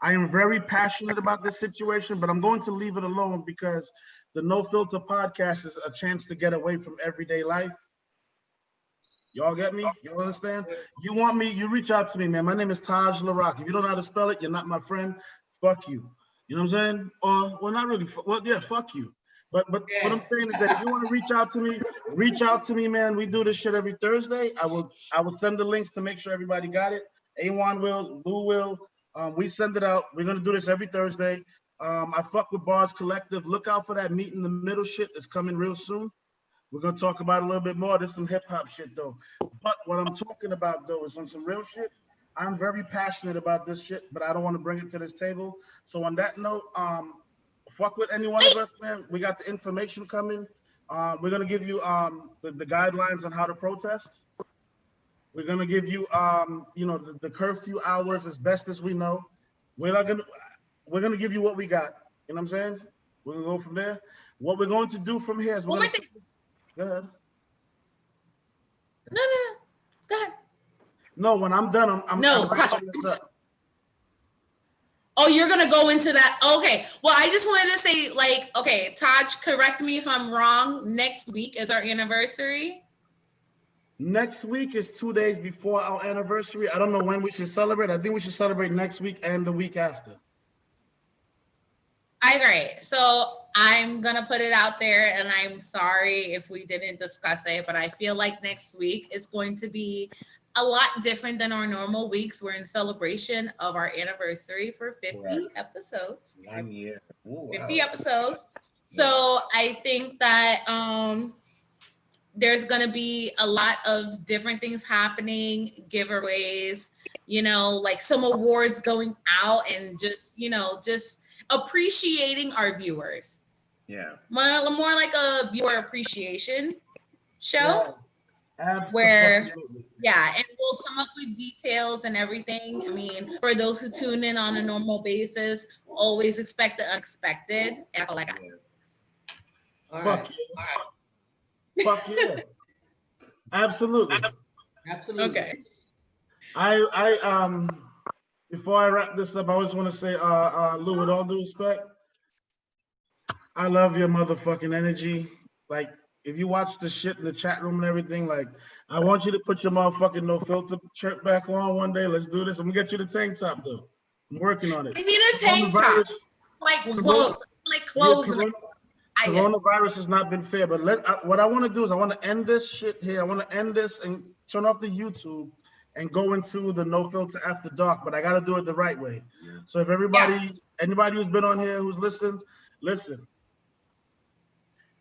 I am very passionate about this situation, but I'm going to leave it alone because the No Filter podcast is a chance to get away from everyday life. Y'all get me? Y'all understand? You want me, you reach out to me, man. My name is Taj LaRock. If you don't know how to spell it, you're not my friend. Fuck you. You know what I'm saying? Or, well, not really. Well, yeah, fuck you. But what I'm saying is that if you want to reach out to me, man. We do this shit every Thursday. I will send the links to make sure everybody got it. A1 will, Lou will. We send it out. We're gonna do this every Thursday. I fuck with Bars Collective. Look out for that Meet in the Middle shit that's coming real soon. We're gonna talk about it a little bit more. There's some hip hop shit though. But what I'm talking about though is on some real shit. I'm very passionate about this shit, but I don't want to bring it to this table. So on that note, fuck with any one of us, man. We got the information coming. We're gonna give you the guidelines on how to protest. We're gonna give you the curfew hours as best as we know. We're gonna give you what we got. You know what I'm saying? We're gonna go from there. What we're going to do from here is go ahead. No. Go ahead. No, when I'm done, I'm wrapping this up. Oh, you're gonna go into that? Okay. Well, I just wanted to say, like, okay, Taj, correct me if I'm wrong. Next week is our anniversary. Next week is 2 days before our anniversary. I don't know when we should celebrate. I think we should celebrate next week and the week after. I agree. So I'm gonna put it out there, and I'm sorry if we didn't discuss it, but I feel like next week it's going to be a lot different than our normal weeks. We're in celebration of our anniversary for 50 episodes. 1 year. Ooh, 50 episodes. So I think that there's going to be a lot of different things happening, giveaways, like some awards going out, and just appreciating our viewers. Yeah. More like a viewer appreciation show. Yeah. Where, and we'll come up with details and everything. I mean, for those who tune in on a normal basis, always expect the unexpected. And that's all I got. Fuck yeah. Fuck yeah. Absolutely. Okay. I before I wrap this up, I just want to say, Lou, with all due respect, I love your motherfucking energy. Like, if you watch the shit in the chat room and everything, like, I want you to put your motherfucking No Filter shirt back on one day. Let's do this. I'm gonna get you the tank top though. I'm working on it. I need a tank top. Like clothes. Coronavirus has not been fair, but what I want to do is I want to end this shit here. I want to end this and turn off the YouTube and go into the no filter after dark, but I got to do it the right way. So if anybody who's been on here who's listened, listen.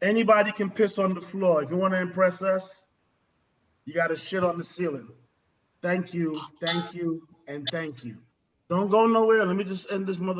Anybody can piss on the floor. If you want to impress us, you got to shit on the ceiling. Thank you, and thank you. Don't go nowhere. Let me just end this motherfucker.